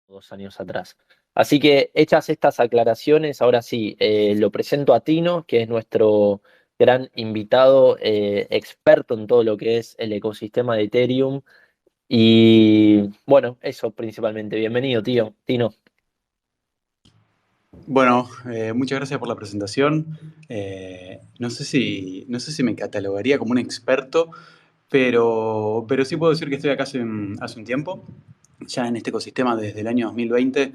2 años atrás. Así que hechas estas aclaraciones, ahora sí, lo presento a Tino, que es nuestro gran invitado, experto en todo lo que es el ecosistema de Ethereum. Y bueno, eso principalmente. Bienvenido, tío. Tino. Bueno, muchas gracias por la presentación. No sé si me catalogaría como un experto, pero sí puedo decir que estoy acá hace un tiempo, ya en este ecosistema desde el año 2020,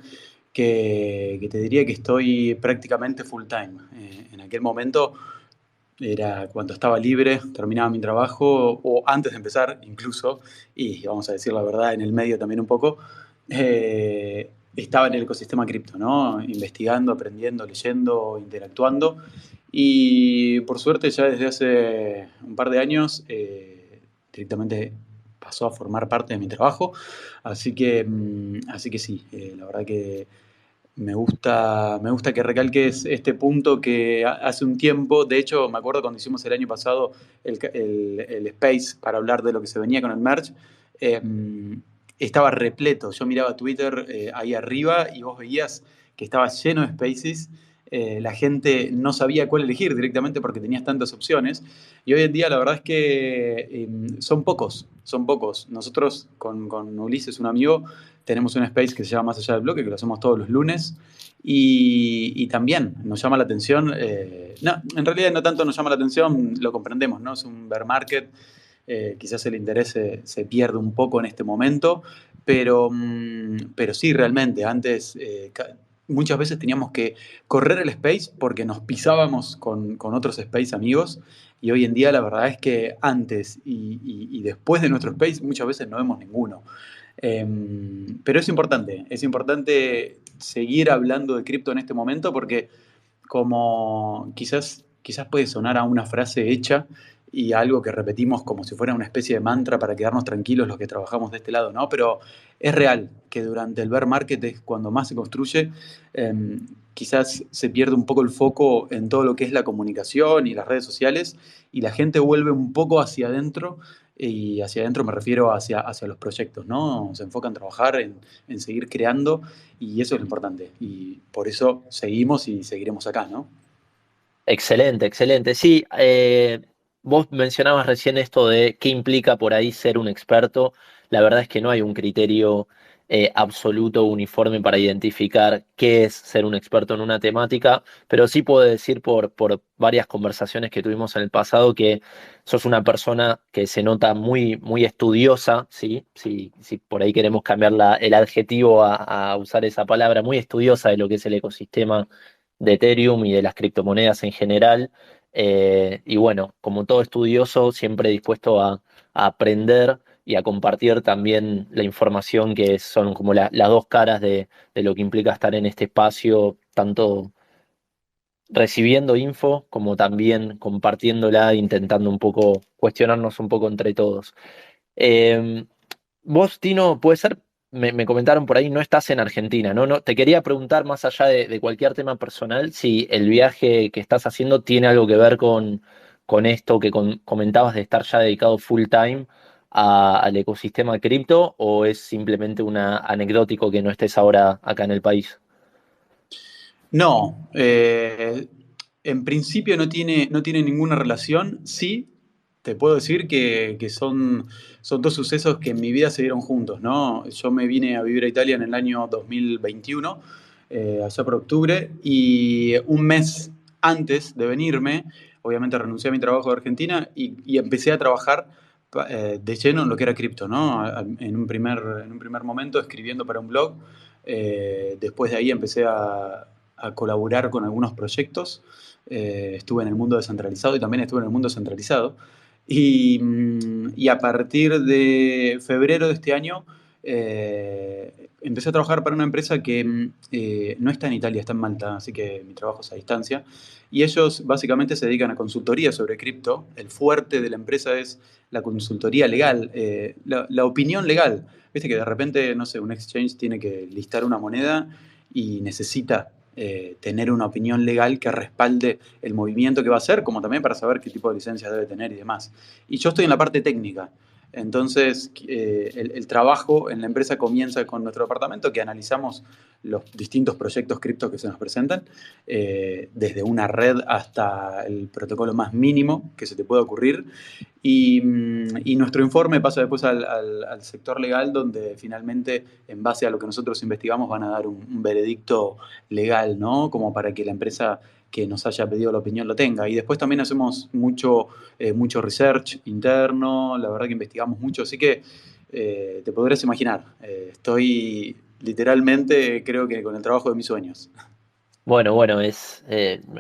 que te diría que estoy prácticamente full time. En aquel momento era cuando estaba libre, terminaba mi trabajo, o antes de empezar incluso, y vamos a decir la verdad, en el medio también un poco, estaba en el ecosistema cripto, ¿no? Investigando, aprendiendo, leyendo, interactuando. Y por suerte ya desde hace un par de años directamente pasó a formar parte de mi trabajo. Así que sí, la verdad que me gusta que recalques este punto que hace un tiempo, de hecho me acuerdo cuando hicimos el año pasado el Space para hablar de lo que se venía con el merge, eh, estaba repleto, yo miraba Twitter ahí arriba y vos veías que estaba lleno de Spaces, la gente no sabía cuál elegir directamente porque tenías tantas opciones y hoy en día la verdad es que son pocos, son pocos. Nosotros con Ulises, un amigo, tenemos un space que se llama Más allá del bloque, que lo hacemos todos los lunes. Y también nos llama la atención, no, en realidad no tanto nos llama la atención, lo comprendemos, ¿no? Es un bear market, quizás el interés se pierde un poco en este momento, pero sí, realmente, antes muchas veces teníamos que correr el space porque nos pisábamos con otros space amigos y hoy en día la verdad es que antes y después de nuestro space muchas veces no vemos ninguno. Pero es importante seguir hablando de cripto en este momento porque como quizás puede sonar a una frase hecha y a algo que repetimos como si fuera una especie de mantra para quedarnos tranquilos los que trabajamos de este lado, ¿no? Pero es real que durante el bear market es cuando más se construye. Quizás se pierde un poco el foco en todo lo que es la comunicación y las redes sociales y la gente vuelve un poco hacia adentro y hacia adentro me refiero hacia los proyectos, ¿no? Se enfoca en trabajar, en seguir creando y eso es lo importante. Y por eso seguimos y seguiremos acá, ¿no? Excelente, excelente. Sí, vos mencionabas recién esto de qué implica por ahí ser un experto. La verdad es que no hay un criterio absoluto, uniforme para identificar qué es ser un experto en una temática, pero sí puedo decir por varias conversaciones que tuvimos en el pasado que sos una persona que se nota muy, muy estudiosa, ¿sí? Si por ahí queremos cambiar el adjetivo a usar esa palabra, muy estudiosa de lo que es el ecosistema de Ethereum y de las criptomonedas en general. Y bueno, como todo estudioso, siempre dispuesto a aprender y a compartir también la información que son como las dos caras de lo que implica estar en este espacio, tanto recibiendo info como también compartiéndola, intentando un poco cuestionarnos un poco entre todos. Eh, Vos, Tino, puede ser, me comentaron por ahí, no estás en Argentina, ¿no? No, te quería preguntar, más allá de cualquier tema personal, si el viaje que estás haciendo tiene algo que ver con esto que comentabas de estar ya dedicado full time al ecosistema cripto, o es simplemente una anecdótico que no estés ahora acá en el país. No, en principio no tiene ninguna relación. Sí, te puedo decir que son dos sucesos que en mi vida se dieron juntos, ¿no? Yo me vine a vivir a Italia en el año 2021, allá por octubre, y un mes antes de venirme, obviamente renuncié a mi trabajo de Argentina y empecé a trabajar de lleno en lo que era cripto, ¿no? En un primer momento escribiendo para un blog. Después de ahí empecé a colaborar con algunos proyectos. Estuve en el mundo descentralizado y también estuve en el mundo centralizado. Y a partir de febrero de este año empecé a trabajar para una empresa que no está en Italia, está en Malta, así que mi trabajo es a distancia. Y ellos básicamente se dedican a consultoría sobre cripto. El fuerte de la empresa es la consultoría legal, la opinión legal. Viste que de repente, no sé, un exchange tiene que listar una moneda y necesita tener una opinión legal que respalde el movimiento que va a hacer, como también para saber qué tipo de licencia debe tener y demás. Y yo estoy en la parte técnica. Entonces, el trabajo en la empresa comienza con nuestro departamento, que analizamos los distintos proyectos cripto que se nos presentan, desde una red hasta el protocolo más mínimo que se te pueda ocurrir. Y nuestro informe pasa después al sector legal, donde finalmente, en base a lo que nosotros investigamos, van a dar un veredicto legal, ¿no? Como para que la empresa que nos haya pedido la opinión lo tenga. Y después también hacemos mucho research interno, la verdad que investigamos mucho, así que te podrás imaginar, estoy literalmente, creo que con el trabajo de mis sueños. Bueno, bueno,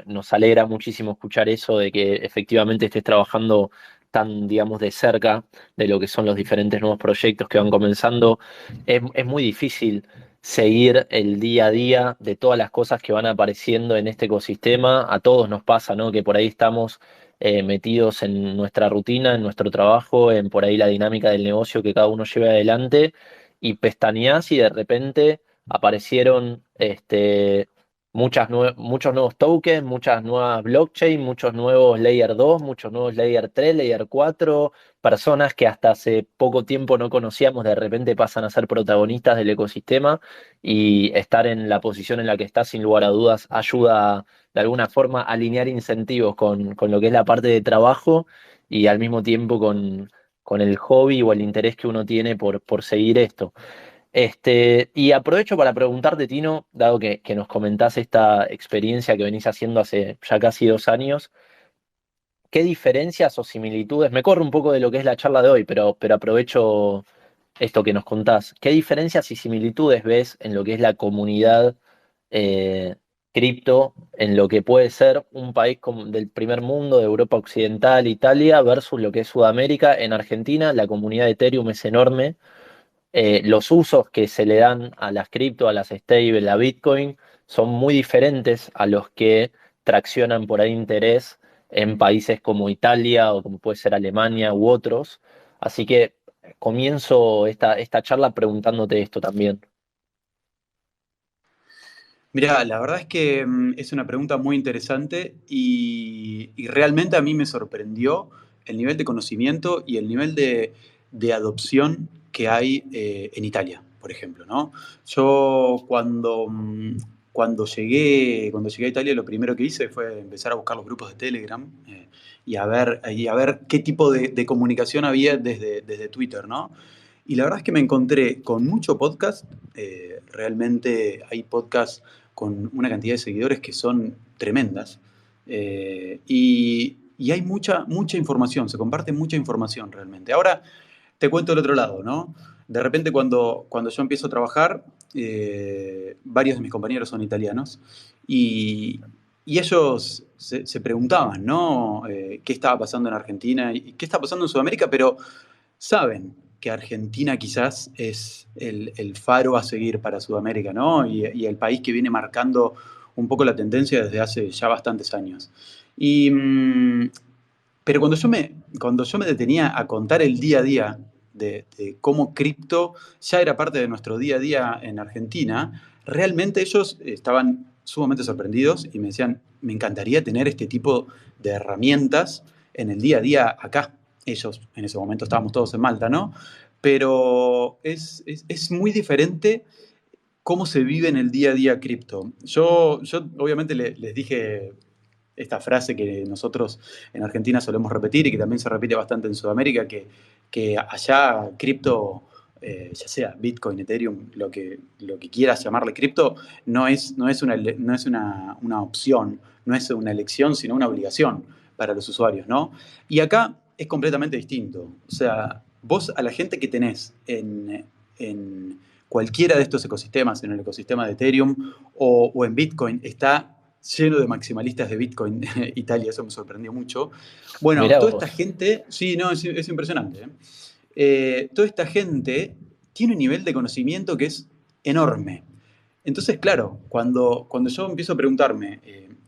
nos alegra muchísimo escuchar eso de que efectivamente estés trabajando tan, digamos, de cerca de lo que son los diferentes nuevos proyectos que van comenzando. Es muy difícil seguir el día a día de todas las cosas que van apareciendo en este ecosistema. A todos nos pasa, ¿no? Que por ahí estamos metidos en nuestra rutina, en nuestro trabajo, en por ahí la dinámica del negocio que cada uno lleva adelante y pestañeás y de repente aparecieron muchos nuevos tokens, muchas nuevas blockchain, muchos nuevos Layer 2, muchos nuevos Layer 3, Layer 4, personas que hasta hace poco tiempo no conocíamos, de repente pasan a ser protagonistas del ecosistema y estar en la posición en la que está, sin lugar a dudas, ayuda de alguna forma a alinear incentivos con lo que es la parte de trabajo y al mismo tiempo con el hobby o el interés que uno tiene por seguir esto. Y aprovecho para preguntarte, Tino, dado que nos comentás esta experiencia que venís haciendo hace ya casi 2 años, ¿qué diferencias o similitudes? Me corro un poco de lo que es la charla de hoy, pero aprovecho esto que nos contás. ¿Qué diferencias y similitudes ves en lo que es la comunidad eh, cripto, en lo que puede ser un país como del primer mundo, de Europa Occidental, Italia, versus lo que es Sudamérica? En Argentina, la comunidad de Ethereum es enorme, los usos que se le dan a las cripto, a las stable, a Bitcoin, son muy diferentes a los que traccionan por ahí interés en países como Italia o como puede ser Alemania u otros. Así que comienzo esta charla preguntándote esto también. Mira, la verdad es que es una pregunta muy interesante y realmente a mí me sorprendió el nivel de conocimiento y el nivel de adopción que hay en Italia, por ejemplo, ¿no? Yo cuando llegué a Italia, lo primero que hice fue empezar a buscar los grupos de Telegram, y a ver qué tipo de comunicación había desde Twitter, ¿no? Y la verdad es que me encontré con mucho podcast. Realmente hay podcasts con una cantidad de seguidores que son tremendas. Y hay mucha información, se comparte mucha información realmente. Ahora te cuento el otro lado, ¿no? De repente cuando yo empiezo a trabajar, varios de mis compañeros son italianos y ellos se preguntaban, ¿no? ¿Qué estaba pasando en Argentina y qué está pasando en Sudamérica? Pero saben que Argentina quizás es el faro a seguir para Sudamérica, ¿no? Y el país que viene marcando un poco la tendencia desde hace ya bastantes años. Y, pero cuando yo me detenía a contar el día a día de cómo cripto ya era parte de nuestro día a día en Argentina, realmente ellos estaban sumamente sorprendidos y me decían, me encantaría tener este tipo de herramientas en el día a día acá. Ellos, en ese momento estábamos todos en Malta, ¿no? Pero es muy diferente cómo se vive en el día a día cripto. Yo obviamente les dije esta frase que nosotros en Argentina solemos repetir y que también se repite bastante en Sudamérica, que allá cripto, ya sea Bitcoin, Ethereum, lo que quieras llamarle cripto, no es una opción, no es una elección, sino una obligación para los usuarios, ¿no? Y acá es completamente distinto. O sea, vos a la gente que tenés en cualquiera de estos ecosistemas, en el ecosistema de Ethereum o en Bitcoin, está lleno de maximalistas de Bitcoin. Italia, eso me sorprendió mucho. Bueno, Mirá toda esta vos. gente, sí, no, es impresionante. Toda esta gente tiene un nivel de conocimiento que es enorme. Entonces, claro, cuando yo empiezo a preguntarme,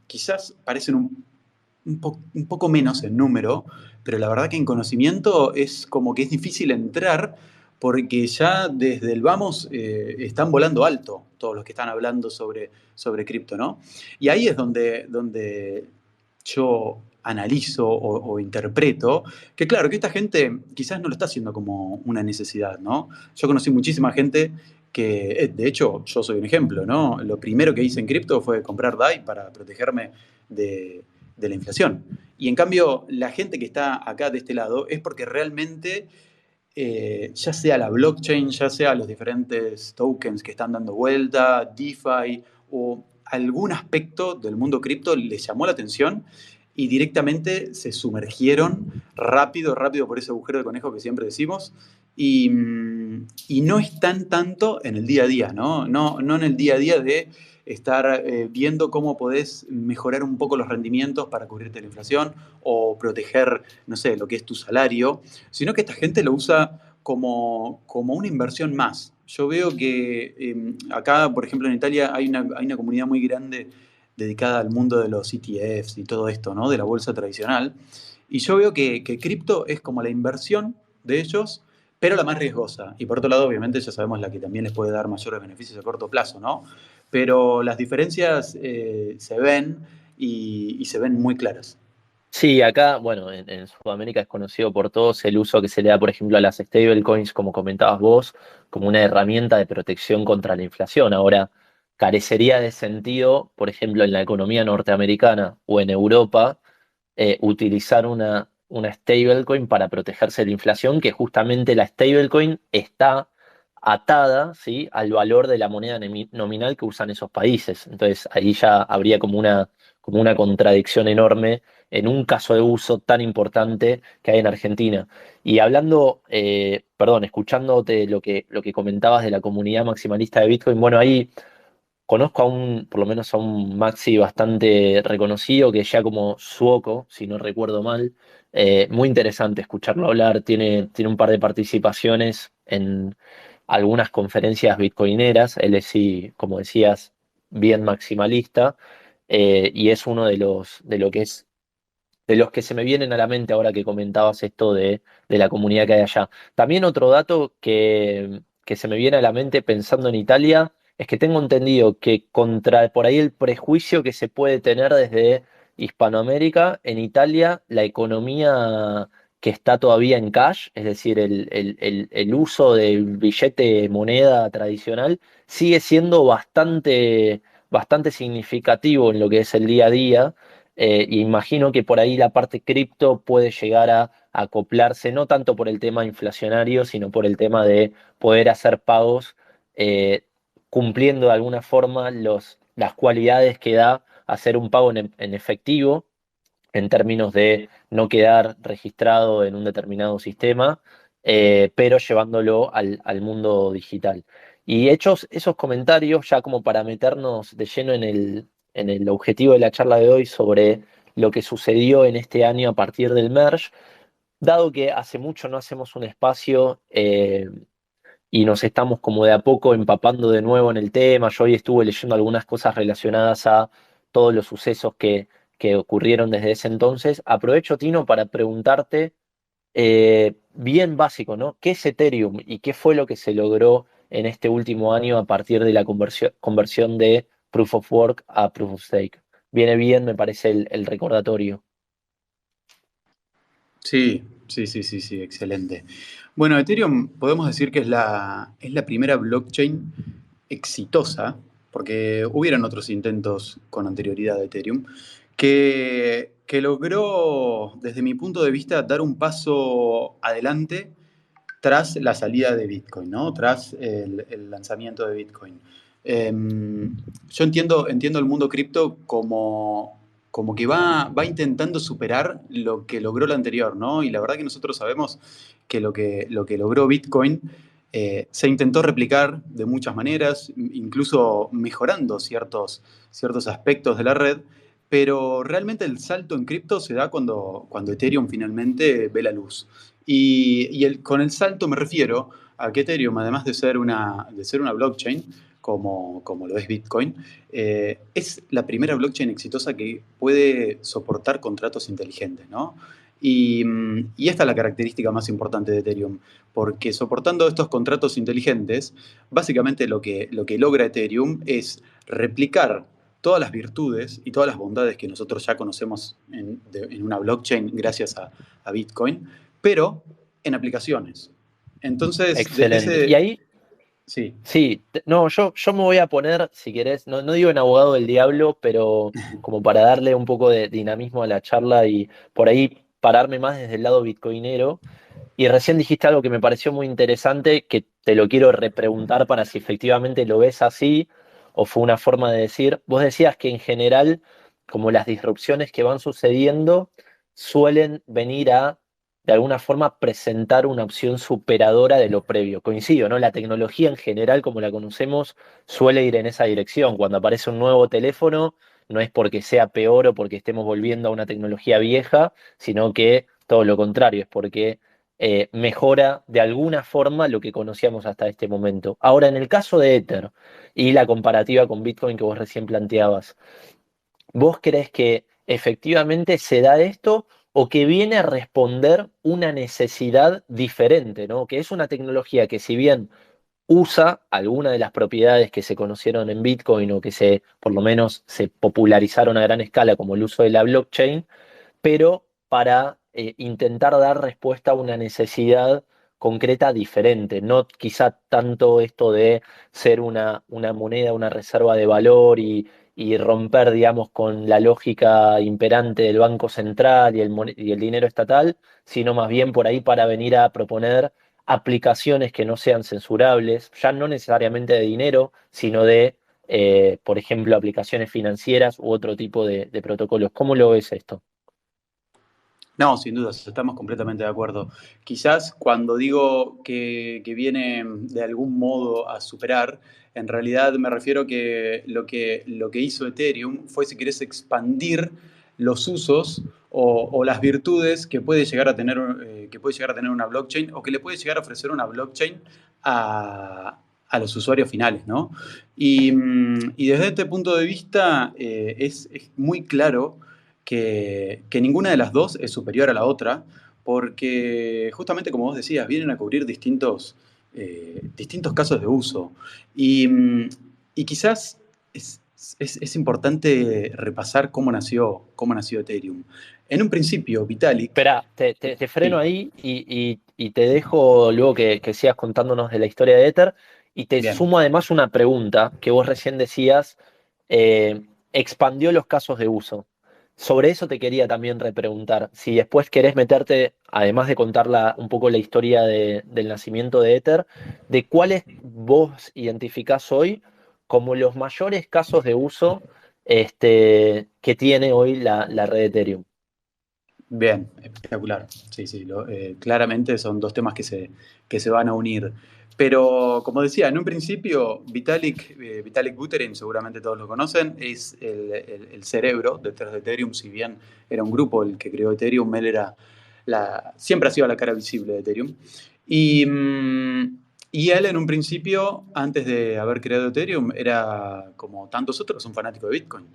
quizás parecen un poco menos en número, pero la verdad que en conocimiento es como que es difícil entrar porque ya desde el vamos están volando alto todos los que están hablando sobre cripto, ¿no? Y ahí es donde yo analizo o interpreto, que claro, que esta gente quizás no lo está haciendo como una necesidad, ¿no? Yo conocí muchísima gente que, de hecho, yo soy un ejemplo, ¿no? Lo primero que hice en cripto fue comprar DAI para protegerme de la inflación. Y en cambio, la gente que está acá de este lado es porque realmente ya sea la blockchain, ya sea los diferentes tokens que están dando vuelta, DeFi o algún aspecto del mundo cripto les llamó la atención y directamente se sumergieron rápido, rápido por ese agujero de conejo que siempre decimos y no están tanto en el día a día, ¿no? No en el día a día de estar viendo cómo podés mejorar un poco los rendimientos para cubrirte la inflación o proteger, no sé, lo que es tu salario, sino que esta gente lo usa como una inversión más. Yo veo que acá, por ejemplo, en Italia hay una comunidad muy grande dedicada al mundo de los ETFs y todo esto, ¿no? De la bolsa tradicional. Y yo veo que cripto es como la inversión de ellos, pero la más riesgosa. Y por otro lado, obviamente, ya sabemos la que también les puede dar mayores beneficios a corto plazo, ¿no? Pero las diferencias se ven y se ven muy claras. Sí, acá, bueno, en Sudamérica es conocido por todos el uso que se le da, por ejemplo, a las stablecoins, como comentabas vos, como una herramienta de protección contra la inflación. Ahora, carecería de sentido, por ejemplo, en la economía norteamericana o en Europa, utilizar una stablecoin para protegerse de la inflación, que justamente la stablecoin está atada, ¿sí?, al valor de la moneda nominal que usan esos países. Entonces, ahí ya habría como una contradicción enorme en un caso de uso tan importante que hay en Argentina. Y hablando, perdón, escuchándote lo que comentabas de la comunidad maximalista de Bitcoin, bueno, ahí conozco a por lo menos a un Maxi bastante reconocido, que ya como Suoco, si no recuerdo mal. Muy interesante escucharlo hablar, tiene un par de participaciones en algunas conferencias bitcoineras, él es, sí, como decías, bien maximalista, y es uno de lo que es de los que se me vienen a la mente ahora que comentabas esto de la comunidad que hay allá. También otro dato que se me viene a la mente pensando en Italia es que tengo entendido que contra por ahí el prejuicio que se puede tener desde Hispanoamérica, en Italia la economía que está todavía en cash, es decir, el uso del billete moneda tradicional, sigue siendo bastante significativo en lo que es el día a día. Y imagino que por ahí la parte cripto puede llegar a acoplarse, no tanto por el tema inflacionario, sino por el tema de poder hacer pagos eh, cumpliendo de alguna forma las cualidades que da hacer un pago en efectivo, en términos de no quedar registrado en un determinado sistema, pero llevándolo al mundo digital. Y hechos esos comentarios, ya como para meternos de lleno en el objetivo de la charla de hoy sobre lo que sucedió en este año a partir del merge, dado que hace mucho no hacemos un espacio y nos estamos como de a poco empapando de nuevo en el tema. Yo hoy estuve leyendo algunas cosas relacionadas a todos los sucesos que ocurrieron desde ese entonces. Aprovecho, Tino, para preguntarte, bien básico, ¿no? ¿Qué es Ethereum y qué fue lo que se logró en este último año a partir de la conversión de Proof of Work a Proof of Stake? Viene bien, me parece, el recordatorio. Sí, sí, excelente. Bueno, Ethereum podemos decir que es la primera blockchain exitosa, porque hubieron otros intentos con anterioridad de Ethereum, que logró, desde mi punto de vista, dar un paso adelante tras la salida de Bitcoin, ¿no? Tras el lanzamiento de Bitcoin. Yo entiendo el mundo cripto como que va intentando superar lo que logró el anterior, ¿no? Y la verdad que nosotros sabemos que lo que logró Bitcoin se intentó replicar de muchas maneras, incluso mejorando ciertos aspectos de la red, pero realmente el salto en cripto se da cuando Ethereum finalmente ve la luz. Con el salto me refiero a que Ethereum, además de ser una blockchain, como lo es Bitcoin, es la primera blockchain exitosa que puede soportar contratos inteligentes, ¿no? Y esta es la característica más importante de Ethereum, porque soportando estos contratos inteligentes, básicamente lo que logra Ethereum es replicar todas las virtudes y todas las bondades que nosotros ya conocemos en una blockchain gracias a Bitcoin, pero en aplicaciones. Entonces, desde Excelente. Y ese... ahí, Sí, sí, no, yo me voy a poner, si querés, no digo en abogado del diablo, pero como para darle un poco de dinamismo a la charla y por ahí pararme más desde el lado bitcoinero. Y recién dijiste algo que me pareció muy interesante, que te lo quiero repreguntar para si efectivamente lo ves así o fue una forma de decir. Vos decías que en general, como las disrupciones que van sucediendo, suelen venir a, de alguna forma, presentar una opción superadora de lo previo. Coincido, ¿no? La tecnología en general, como la conocemos, suele ir en esa dirección. Cuando aparece un nuevo teléfono, no es porque sea peor o porque estemos volviendo a una tecnología vieja, sino que todo lo contrario, es porque mejora de alguna forma lo que conocíamos hasta este momento. Ahora, en el caso de Ether y la comparativa con Bitcoin que vos recién planteabas, ¿vos crees que efectivamente se da esto o que viene a responder una necesidad diferente, ¿no? Que es una tecnología que si bien usa alguna de las propiedades que se conocieron en Bitcoin o que se, por lo menos, se popularizaron a gran escala como el uso de la blockchain, pero para intentar dar respuesta a una necesidad concreta diferente, no quizá tanto esto de ser una moneda, una reserva de valor y romper, digamos, con la lógica imperante del Banco Central y el dinero estatal, sino más bien por ahí para venir a proponer aplicaciones que no sean censurables, ya no necesariamente de dinero, sino de, por ejemplo, aplicaciones financieras u otro tipo de protocolos. ¿Cómo lo ves esto? no, sin dudas, estamos completamente de acuerdo. Quizás cuando digo que viene de algún modo a superar, en realidad me refiero que lo que hizo Ethereum fue, si querés, expandir los usos o las virtudes que puede llegar a tener una blockchain o que le puede llegar a ofrecer una blockchain a los usuarios finales, ¿no? Y desde este punto de vista es muy claro que ninguna de las dos es superior a la otra, porque justamente como vos decías, vienen a cubrir distintos casos de uso. Y, y quizás es importante repasar cómo nació Ethereum. En un principio, Vitalik... Espera, te freno Sí, ahí y te dejo luego que sigas contándonos de la historia de Ether. Y te bien. sumo además una pregunta que vos recién decías, expandió los casos de uso. Sobre eso te quería también repreguntar. Si después querés meterte, además de contar un poco la historia del nacimiento de Ether, de cuáles vos identificás hoy como los mayores casos de uso que tiene hoy la red de Ethereum. Bien, espectacular. Sí, sí, claramente son dos temas que se van a unir. Pero como decía, en un principio, Vitalik Buterin, seguramente todos lo conocen, es el cerebro detrás de Ethereum. Si bien era un grupo el que creó Ethereum, él siempre ha sido la cara visible de Ethereum. Y, y él en un principio, antes de haber creado Ethereum, era como tantos otros, un fanático de Bitcoin.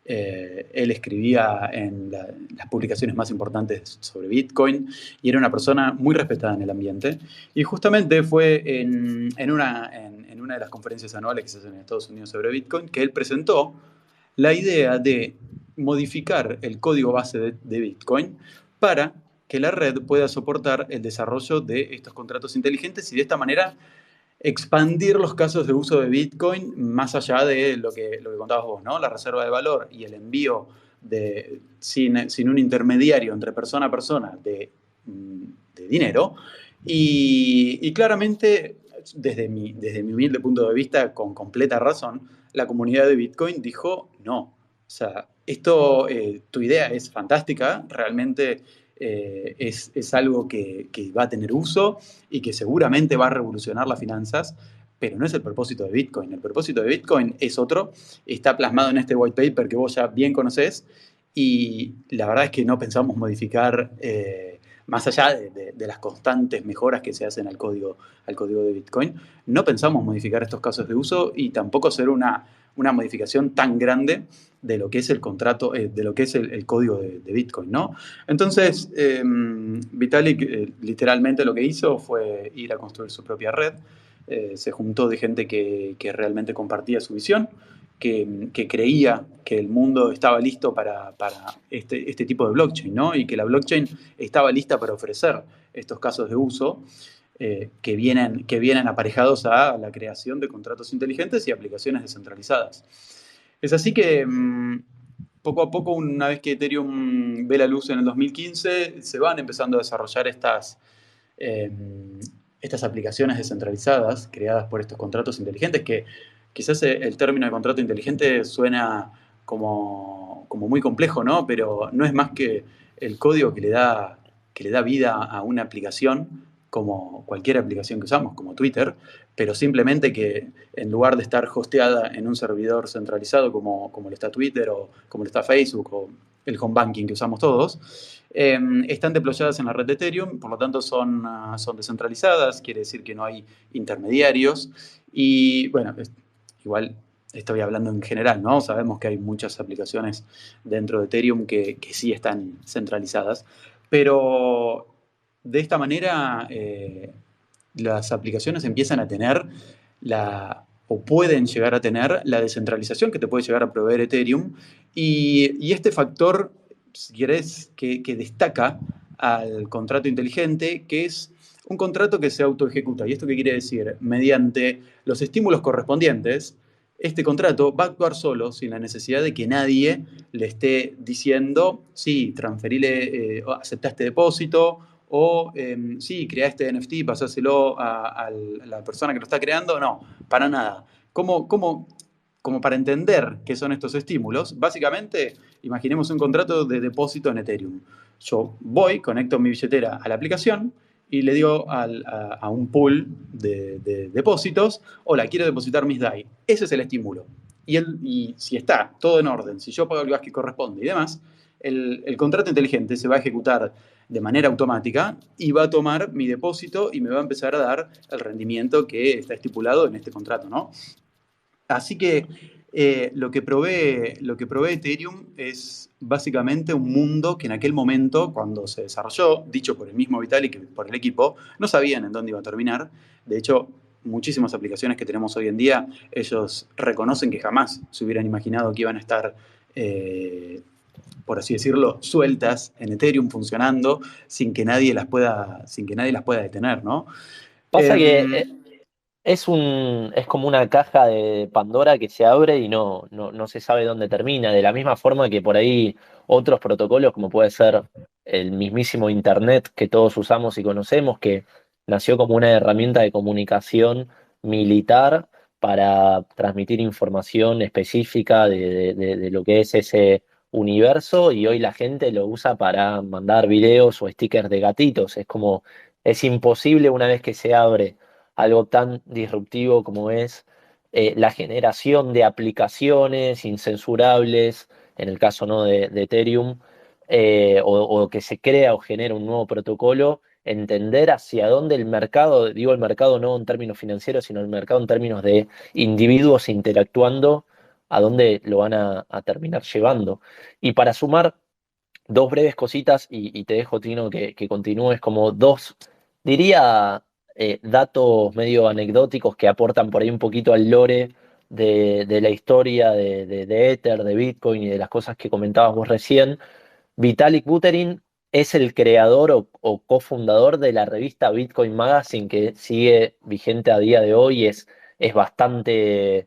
Él escribía en las publicaciones más importantes sobre Bitcoin y era una persona muy respetada en el ambiente. Y justamente fue en una de las conferencias anuales que se hacen en Estados Unidos sobre Bitcoin que él presentó la idea de modificar el código base de Bitcoin para que la red pueda soportar el desarrollo de estos contratos inteligentes y de esta manera expandir los casos de uso de Bitcoin más allá de lo que contabas vos, ¿no? La reserva de valor y el envío sin un intermediario entre persona a persona de dinero. Y claramente, desde mi humilde punto de vista, con completa razón, la comunidad de Bitcoin dijo no. O sea, tu idea es fantástica, realmente es algo que va a tener uso y que seguramente va a revolucionar las finanzas, pero no es el propósito de Bitcoin. El propósito de Bitcoin es otro, está plasmado en este white paper que vos ya bien conocés y la verdad es que no pensamos modificar, más allá de las constantes mejoras que se hacen al código de Bitcoin, no pensamos modificar estos casos de uso y tampoco hacer una modificación tan grande de lo que es el contrato, de lo que es el código de Bitcoin, ¿no? Entonces, Vitalik literalmente lo que hizo fue ir a construir su propia red. Se juntó de gente que realmente compartía su visión que creía que el mundo estaba listo para este tipo de blockchain, ¿no? Y que la blockchain estaba lista para ofrecer estos casos de uso que vienen aparejados a la creación de contratos inteligentes y aplicaciones descentralizadas. Es así que poco a poco, una vez que Ethereum ve la luz en el 2015, se van empezando a desarrollar eh, estas aplicaciones descentralizadas creadas por estos contratos inteligentes, que quizás el término de contrato inteligente suena como muy complejo, ¿no? Pero no es más que el código que le da vida a una aplicación, como cualquier aplicación que usamos, como Twitter, pero simplemente que en lugar de estar hosteada en un servidor centralizado como lo está Twitter o como lo está Facebook o el home banking que usamos todos, están deployadas en la red de Ethereum, por lo tanto son descentralizadas, quiere decir que no hay intermediarios y bueno, igual estoy hablando en general, ¿no? Sabemos que hay muchas aplicaciones dentro de Ethereum que sí están centralizadas, pero de esta manera las aplicaciones empiezan a tener o pueden llegar a tener la descentralización que te puede llegar a proveer Ethereum y este factor, si querés, que destaca al contrato inteligente, que es un contrato que se autoejecuta. ¿Y esto qué quiere decir? Mediante los estímulos correspondientes, este contrato va a actuar solo, sin la necesidad de que nadie le esté diciendo, sí, transferile, aceptaste depósito, o sí, crea este NFT, pasáselo a la persona que lo está creando. No, para nada. Como para entender qué son estos estímulos, básicamente imaginemos un contrato de depósito en Ethereum. Yo voy, conecto mi billetera a la aplicación y le digo a un pool de depósitos, hola, quiero depositar mis DAI. Ese es el estímulo. Y si está todo en orden, si yo pago el gas que corresponde y demás, el contrato inteligente se va a ejecutar de manera automática y va a tomar mi depósito y me va a empezar a dar el rendimiento que está estipulado en este contrato, ¿no? Así que lo que provee Ethereum es básicamente un mundo que en aquel momento, cuando se desarrolló, dicho por el mismo Vitalik y por el equipo, no sabían en dónde iba a terminar. De hecho, muchísimas aplicaciones que tenemos hoy en día, ellos reconocen que jamás se hubieran imaginado que iban a estar, por así decirlo, sueltas en Ethereum funcionando sin que nadie las pueda detener, ¿no? Pasa que es como una caja de Pandora que se abre y no se sabe dónde termina. De la misma forma que por ahí otros protocolos, como puede ser el mismísimo Internet que todos usamos y conocemos, que nació como una herramienta de comunicación militar para transmitir información específica de lo que es ese universo, y hoy la gente lo usa para mandar videos o stickers de gatitos. Es como, es imposible una vez que se abre algo tan disruptivo como es la generación de aplicaciones incensurables, en el caso no de Ethereum, o que se crea o genera un nuevo protocolo, entender hacia dónde el mercado, digo el mercado no en términos financieros, sino el mercado en términos de individuos interactuando, a dónde lo van a terminar llevando. Y para sumar dos breves cositas, y te dejo, Tino, que continúes, como dos, diría, datos medio anecdóticos que aportan por ahí un poquito al lore de la historia de Ether, de Bitcoin y de las cosas que comentabas vos recién. Vitalik Buterin es el creador o cofundador de la revista Bitcoin Magazine, que sigue vigente a día de hoy. Es bastante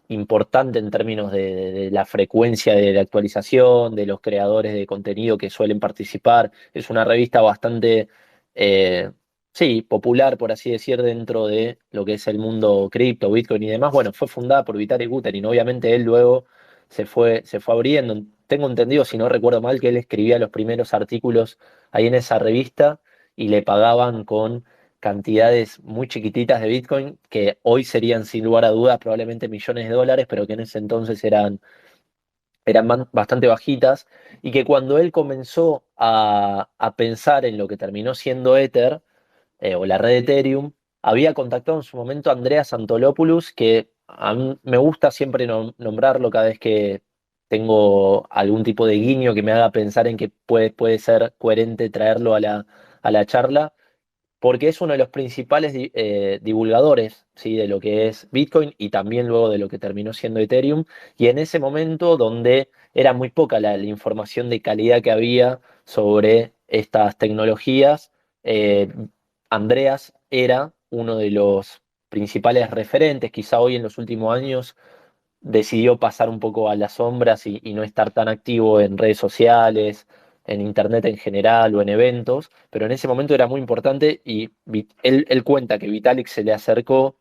importante en términos de la frecuencia de actualización, de los creadores de contenido que suelen participar. Es una revista bastante, eh, sí, popular, por así decir, dentro de lo que es el mundo cripto, Bitcoin y demás. Bueno, fue fundada por Vitalik Buterin. Obviamente él luego se fue abriendo. Tengo entendido, si no recuerdo mal, que él escribía los primeros artículos ahí en esa revista y le pagaban con cantidades muy chiquititas de Bitcoin, que hoy serían sin lugar a dudas probablemente millones de dólares, pero que en ese entonces eran bastante bajitas, y que cuando él comenzó a pensar en lo que terminó siendo Ether, o la red de Ethereum, había contactado en su momento a Andreas Antonopoulos, que a mí me gusta siempre nombrarlo cada vez que tengo algún tipo de guiño que me haga pensar en que puede ser coherente traerlo a la charla. porque es uno de los principales divulgadores, ¿sí? De lo que es Bitcoin y también luego de lo que terminó siendo Ethereum. Y en ese momento donde era muy poca la información de calidad que había sobre estas tecnologías, eh, Andreas era uno de los principales referentes. Quizá hoy en los últimos años decidió pasar un poco a las sombras y no estar tan activo en redes sociales, en internet en general o en eventos, pero en ese momento era muy importante y él cuenta que Vitalik se le acercó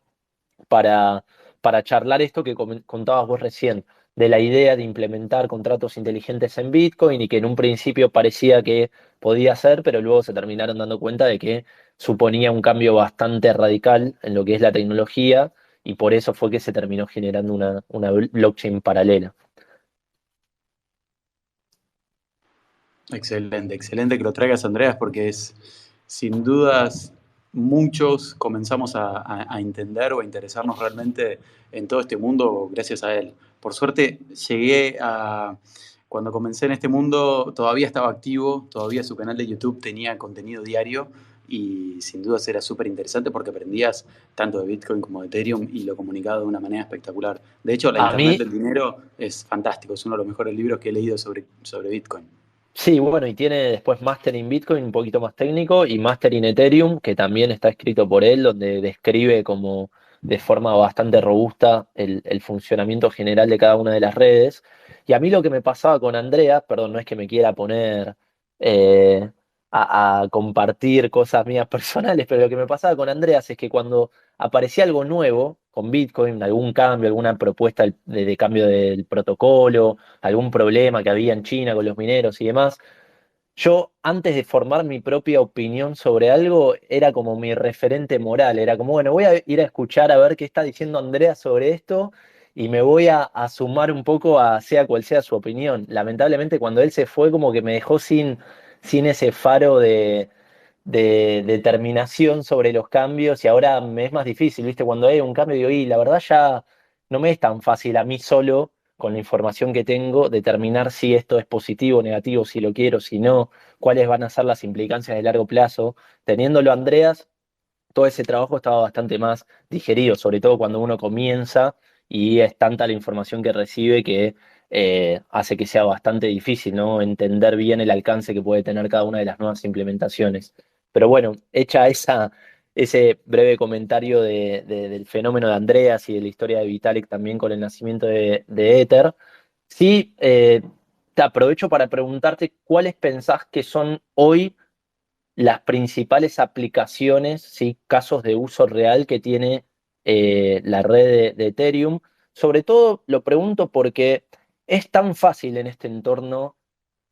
para, para charlar esto que contabas vos recién, de la idea de implementar contratos inteligentes en Bitcoin y que en un principio parecía que podía ser, pero luego se terminaron dando cuenta de que suponía un cambio bastante radical en lo que es la tecnología y por eso fue que se terminó generando una blockchain paralela. Excelente, excelente que lo traigas, Andreas, porque es sin dudas muchos comenzamos a entender o a interesarnos realmente en todo este mundo gracias a él. Por suerte cuando comencé en este mundo todavía estaba activo, todavía su canal de YouTube tenía contenido diario y sin dudas era súper interesante porque aprendías tanto de Bitcoin como de Ethereum y lo comunicaba de una manera espectacular. De hecho, La A Internet mí, del Dinero es fantástico, es uno de los mejores libros que he leído sobre Bitcoin. sí, bueno, y tiene después Master in Bitcoin, un poquito más técnico, y Master in Ethereum, que también está escrito por él, donde describe como de forma bastante robusta el funcionamiento general de cada una de las redes. Y a mí lo que me pasaba con Andrea, perdón, no es que me quiera poner eh, a compartir cosas mías personales, pero lo que me pasaba con Andreas es que cuando aparecía algo nuevo con Bitcoin, algún cambio, alguna propuesta de cambio del protocolo, algún problema que había en China con los mineros y demás, yo antes de formar mi propia opinión sobre algo, era como mi referente moral, era como, bueno, voy a ir a escuchar a ver qué está diciendo Andrea sobre esto y me voy a sumar un poco a sea cual sea su opinión. Lamentablemente cuando él se fue como que me dejó sin ese faro de determinación sobre los cambios y ahora me es más difícil, ¿viste? Cuando hay un cambio digo, y la verdad ya no me es tan fácil a mí solo, con la información que tengo, determinar si esto es positivo o negativo, si lo quiero, si no, cuáles van a ser las implicancias de largo plazo. Teniéndolo Andreas, todo ese trabajo estaba bastante más digerido, sobre todo cuando uno comienza y es tanta la información que recibe que hace que sea bastante difícil, ¿no? Entender bien el alcance que puede tener cada una de las nuevas implementaciones. Pero bueno, hecha ese breve comentario del fenómeno de Andreas y de la historia de Vitalik también con el nacimiento de Ether, sí, te aprovecho para preguntarte cuáles pensás que son hoy las principales aplicaciones, ¿sí? Casos de uso real que tiene la red de Ethereum. Sobre todo lo pregunto porque es tan fácil en este entorno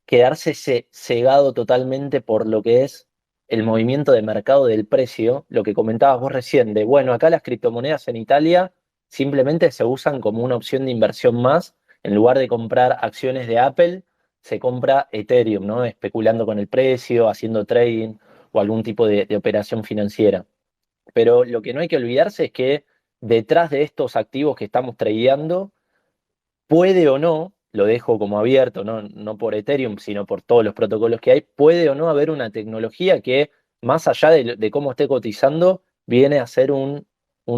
quedarse cegado totalmente por lo que es el movimiento de mercado del precio, lo que comentabas vos recién, de bueno, acá las criptomonedas en Italia simplemente se usan como una opción de inversión más, en lugar de comprar acciones de Apple, se compra Ethereum, ¿no? Especulando con el precio, haciendo trading o algún tipo de operación financiera. Pero lo que no hay que olvidarse es que detrás de estos activos que estamos tradeando, puede o no, lo dejo como abierto, no por Ethereum, sino por todos los protocolos que hay, puede o no haber una tecnología que, más allá de cómo esté cotizando, viene a ser un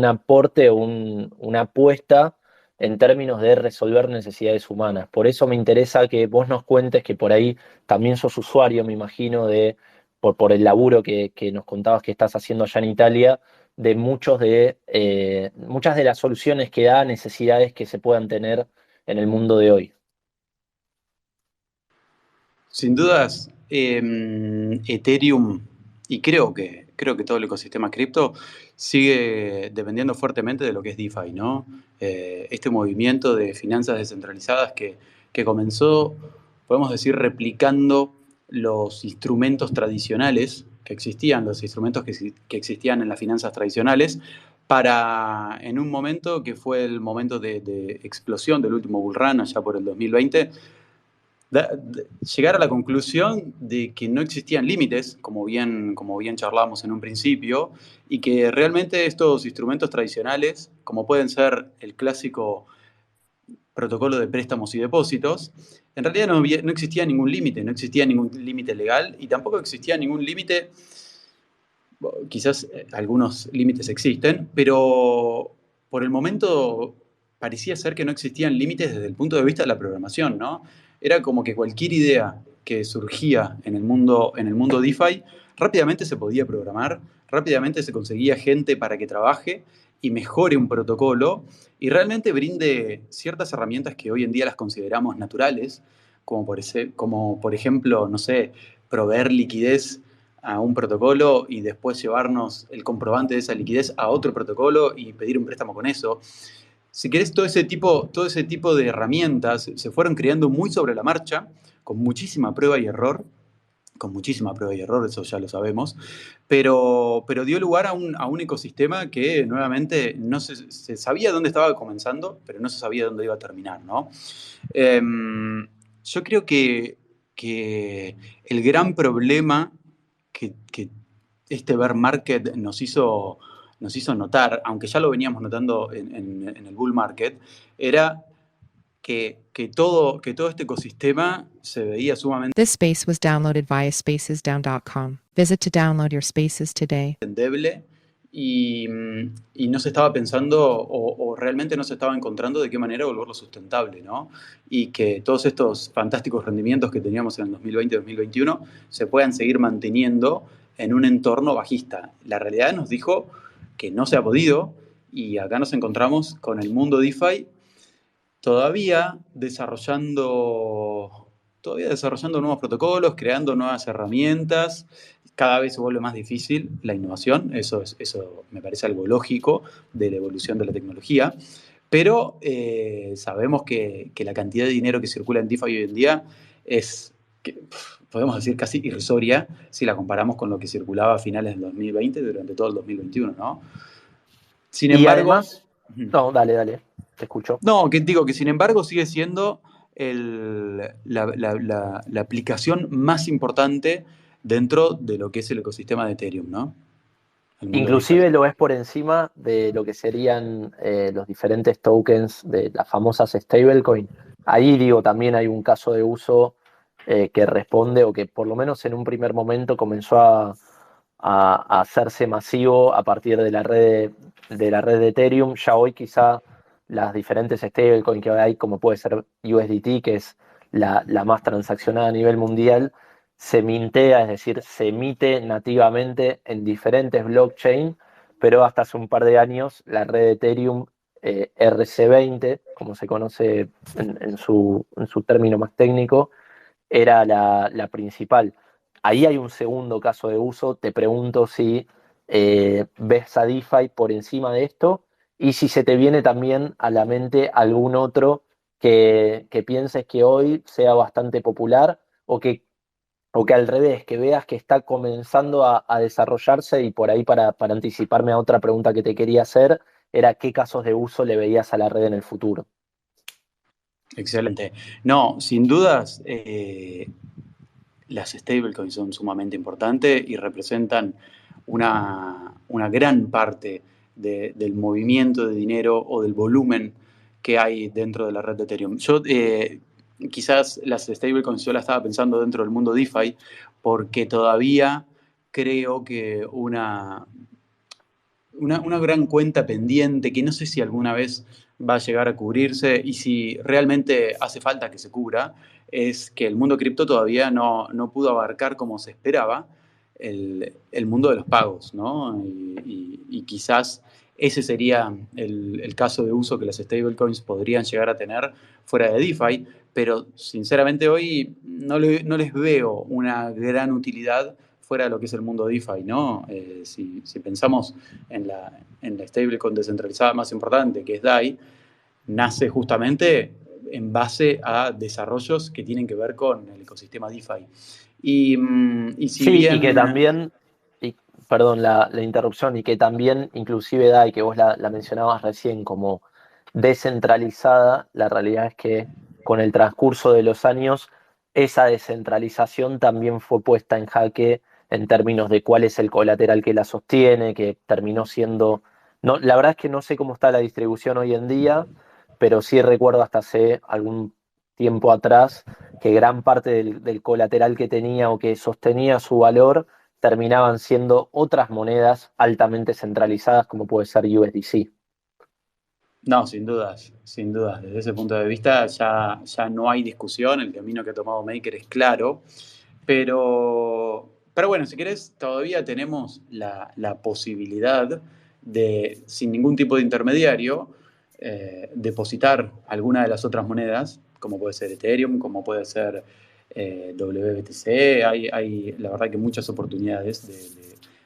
aporte o una apuesta en términos de resolver necesidades humanas. Por eso me interesa que vos nos cuentes que por ahí también sos usuario, me imagino, por el laburo que nos contabas que estás haciendo allá en Italia, de muchas de las soluciones que da a necesidades que se puedan tener en el mundo de hoy. Sin dudas, Ethereum y creo que todo el ecosistema cripto sigue dependiendo fuertemente de lo que es DeFi, ¿no? Este movimiento de finanzas descentralizadas que comenzó, podemos decir, replicando los instrumentos tradicionales que existían, los instrumentos que existían en las finanzas tradicionales, para en un momento que fue el momento de explosión del último bull run allá por el 2020 llegar a la conclusión de que no existían límites, como bien charlamos en un principio, y que realmente estos instrumentos tradicionales, como pueden ser el clásico protocolo de préstamos y depósitos, en realidad no existía ningún límite, no existía ningún límite legal y tampoco existía ningún límite quizás algunos límites existen, pero por el momento parecía ser que no existían límites desde el punto de vista de la programación, ¿no? Era como que cualquier idea que surgía en el mundo DeFi rápidamente se podía programar, rápidamente se conseguía gente para que trabaje y mejore un protocolo y realmente brinde ciertas herramientas que hoy en día las consideramos naturales, como por ejemplo, no sé, proveer liquidez a un protocolo y después llevarnos el comprobante de esa liquidez a otro protocolo y pedir un préstamo con eso. Si querés, todo ese tipo de herramientas se fueron creando muy sobre la marcha, con muchísima prueba y error, eso ya lo sabemos, pero dio lugar a un ecosistema que nuevamente no se sabía dónde estaba comenzando, pero no se sabía dónde iba a terminar, ¿no? Eh, yo creo que el gran problema que este bear market nos hizo notar, aunque ya lo veníamos notando en el bull market, era que todo este ecosistema se veía sumamente This space was downloaded via spacesdown.com. Visit to download your spaces today. endeble y, y no se estaba pensando o realmente no se estaba encontrando de qué manera volverlo sustentable, ¿no? Y que todos estos fantásticos rendimientos que teníamos en el 2020-2021 se puedan seguir manteniendo en un entorno bajista. La realidad nos dijo que no se ha podido y acá nos encontramos con el mundo DeFi todavía desarrollando, todavía desarrollando nuevos protocolos, creando nuevas herramientas. Cada vez se vuelve más difícil la innovación, eso me parece algo lógico de la evolución de la tecnología, pero sabemos que la cantidad de dinero que circula en DeFi hoy en día es, podemos decir, casi irrisoria si la comparamos con lo que circulaba a finales del 2020 durante todo el 2021, ¿no? Sin Y embargo, además, no, dale, te escucho. no, que digo que sin embargo sigue siendo la aplicación más importante dentro de lo que es el ecosistema de Ethereum, ¿no? El mundo DeFi. Inclusive lo es por encima de lo que serían los diferentes tokens de las famosas stablecoin. Ahí digo, también hay un caso de uso que responde o que por lo menos en un primer momento comenzó a hacerse masivo a partir de la red de Ethereum. Ya hoy quizá las diferentes stablecoin que hay, como puede ser USDT, que es la más transaccionada a nivel mundial, se mintea, es decir, se emite nativamente en diferentes blockchains, pero hasta hace un par de años la red de Ethereum RC20, como se conoce en su término más técnico, era la principal. Ahí hay un segundo caso de uso. Te pregunto si ves a DeFi por encima de esto y si se te viene también a la mente algún otro que pienses que hoy sea bastante popular o que al revés, que veas que está comenzando a desarrollarse y por ahí para anticiparme a otra pregunta que te quería hacer, era qué casos de uso le veías a la red en el futuro. Excelente. No, sin dudas, las stablecoins son sumamente importantes y representan una gran parte del movimiento de dinero o del volumen que hay dentro de la red de Ethereum. Quizás las stablecoins yo la estaba pensando dentro del mundo DeFi porque todavía creo que una gran cuenta pendiente que no sé si alguna vez va a llegar a cubrirse y si realmente hace falta que se cubra, es que el mundo cripto todavía no pudo abarcar como se esperaba el mundo de los pagos, ¿no? Y quizás ese sería el caso de uso que las stablecoins podrían llegar a tener fuera de DeFi, pero sinceramente hoy no les veo una gran utilidad fuera de lo que es el mundo DeFi, ¿no? Si pensamos en la stablecoin descentralizada más importante, que es DAI, nace justamente en base a desarrollos que tienen que ver con el ecosistema DeFi. Y si Sí, y que bien... también, perdón la interrupción, y que también inclusive DAI, que vos la mencionabas recién como descentralizada, la realidad es que con el transcurso de los años, esa descentralización también fue puesta en jaque en términos de cuál es el colateral que la sostiene, que terminó siendo... No, la verdad es que no sé cómo está la distribución hoy en día, pero sí recuerdo hasta hace algún tiempo atrás que gran parte del colateral que tenía o que sostenía su valor terminaban siendo otras monedas altamente centralizadas como puede ser USDC. No, sin dudas, sin dudas. Desde ese punto de vista ya no hay discusión, el camino que ha tomado Maker es claro, pero bueno, si querés, todavía tenemos la posibilidad de, sin ningún tipo de intermediario, depositar alguna de las otras monedas, como puede ser Ethereum, como puede ser WBTC, la verdad que muchas oportunidades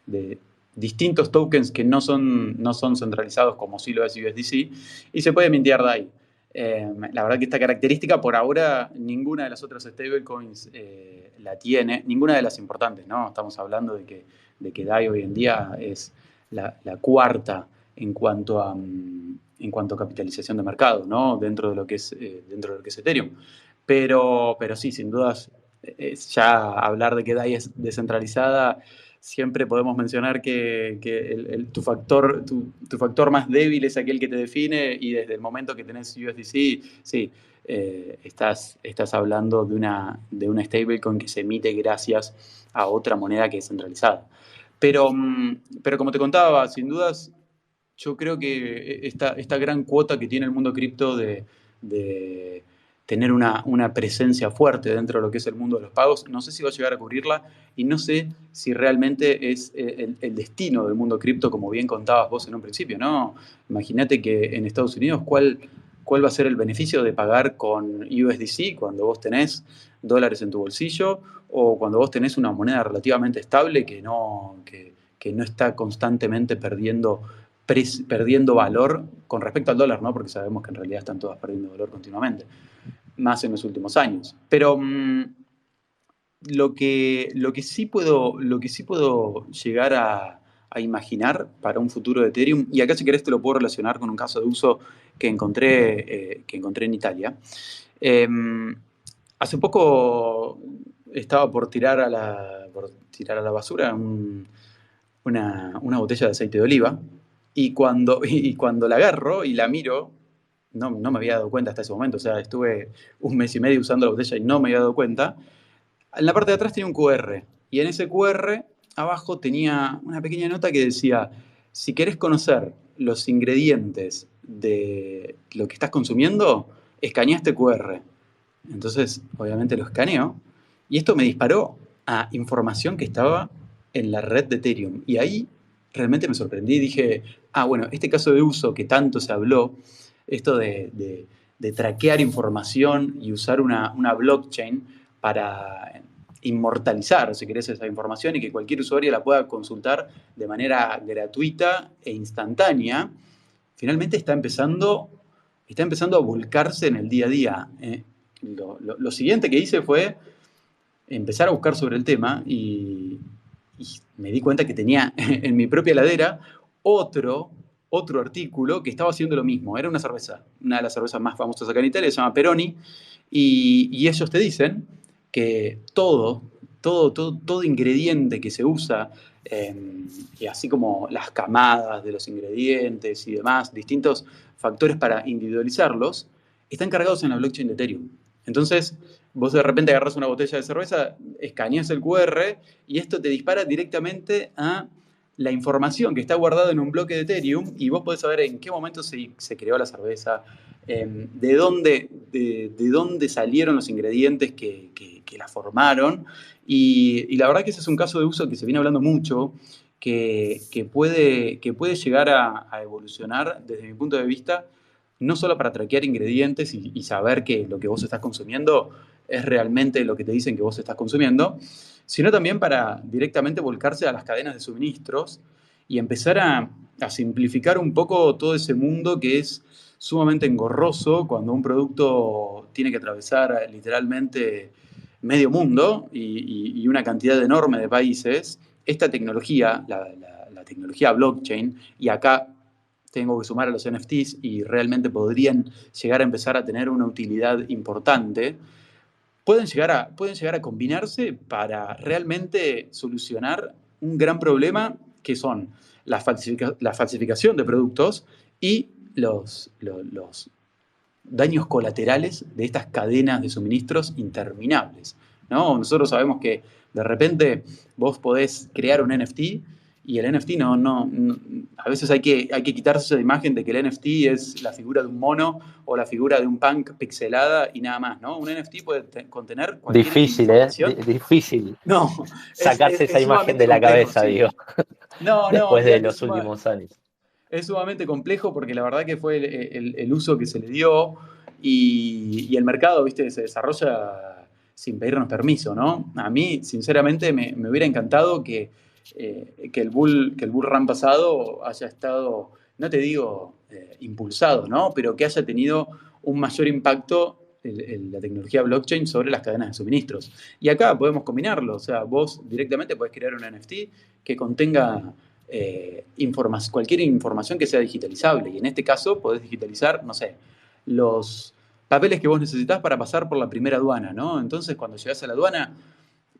de distintos tokens que no son centralizados como sí lo es USDC, y se puede mintear DAI. La verdad que esta característica por ahora ninguna de las otras stablecoins la tiene, ninguna de las importantes, ¿no? Estamos hablando de que DAI hoy en día es la cuarta en cuanto a capitalización de mercado, ¿no? Dentro de lo que es Ethereum. Pero sí, sin dudas, ya hablar de que DAI es descentralizada, siempre podemos mencionar que tu factor más débil es aquel que te define, y desde el momento que tenés USDC, sí, estás hablando de una stablecoin que se emite gracias a otra moneda que es centralizada. Pero como te contaba, sin dudas, yo creo que esta gran cuota que tiene el mundo cripto de tener una presencia fuerte dentro de lo que es el mundo de los pagos, no sé si va a llegar a cubrirla, y no sé si realmente es el destino del mundo cripto, como bien contabas vos en un principio, ¿no? Imagínate que en Estados Unidos, ¿cuál va a ser el beneficio de pagar con USDC cuando vos tenés dólares en tu bolsillo, o cuando vos tenés una moneda relativamente estable que no está constantemente perdiendo valor con respecto al dólar, ¿no? Porque sabemos que en realidad están todas perdiendo valor continuamente, más en los últimos años. Pero lo que sí puedo llegar a imaginar para un futuro de Ethereum, y acá si querés te lo puedo relacionar con un caso de uso que encontré en Italia. Hace poco estaba por tirar a la basura una botella de aceite de oliva, y cuando la agarro y la miro, no me había dado cuenta hasta ese momento, o sea, estuve un mes y medio usando la botella y no me había dado cuenta. En la parte de atrás tenía un QR, y en ese QR abajo tenía una pequeña nota que decía: si querés conocer los ingredientes de lo que estás consumiendo, escanea este QR. Entonces, obviamente lo escaneo, y esto me disparó a información que estaba en la red de Ethereum. Y ahí realmente me sorprendí y dije, bueno, este caso de uso que tanto se habló, esto de traquear información y usar una blockchain para inmortalizar, si querés, esa información, y que cualquier usuario la pueda consultar de manera gratuita e instantánea, finalmente está empezando a volcarse en el día a día. Lo siguiente que hice fue empezar a buscar sobre el tema, y me di cuenta que tenía en mi propia heladera otro artículo que estaba haciendo lo mismo. Era una cerveza, una de las cervezas más famosas acá en Italia, se llama Peroni, y ellos te dicen que todo ingrediente que se usa, y así como las camadas de los ingredientes y demás, distintos factores para individualizarlos, están cargados en la blockchain de Ethereum. Entonces, vos de repente agarrás una botella de cerveza, escaneás el QR, y esto te dispara directamente a la información que está guardada en un bloque de Ethereum, y vos podés saber en qué momento se creó la cerveza, de dónde salieron los ingredientes que la formaron. Y la verdad que ese es un caso de uso que se viene hablando mucho, que puede llegar a evolucionar desde mi punto de vista, no solo para traquear ingredientes y saber que lo que vos estás consumiendo es realmente lo que te dicen que vos estás consumiendo, sino también para directamente volcarse a las cadenas de suministros y empezar a simplificar un poco todo ese mundo que es sumamente engorroso cuando un producto tiene que atravesar literalmente medio mundo y una cantidad enorme de países. Esta tecnología, la tecnología blockchain, y acá tengo que sumar a los NFTs, y realmente podrían llegar a empezar a tener una utilidad importante, pueden llegar a combinarse para realmente solucionar un gran problema, que son la falsificación de productos y los daños colaterales de estas cadenas de suministros interminables. ¿no? Nosotros sabemos que de repente vos podés crear un NFT y el NFT a veces hay que quitarse esa imagen de que el NFT es la figura de un mono o la figura de un punk pixelada y nada más, ¿no? Un NFT puede contener cualquier Difícil, ¿eh? información. Difícil No, sacarse esa es imagen sumamente de la complejo, cabeza, sí. digo, No, no, después de olvídate, los últimos años. es sumamente complejo porque la verdad que fue el uso que se le dio y el mercado, viste, se desarrolla sin pedirnos permiso, ¿no? A mí, sinceramente, me hubiera encantado que el bull run pasado haya estado, no te digo impulsado, ¿no? Pero que haya tenido un mayor impacto la tecnología blockchain sobre las cadenas de suministros. Y acá podemos combinarlo, o sea, vos directamente podés crear un NFT que contenga cualquier información que sea digitalizable. Y en este caso podés digitalizar, no sé, los papeles que vos necesitas para pasar por la primera aduana, ¿no? Entonces, cuando llegás a la aduana,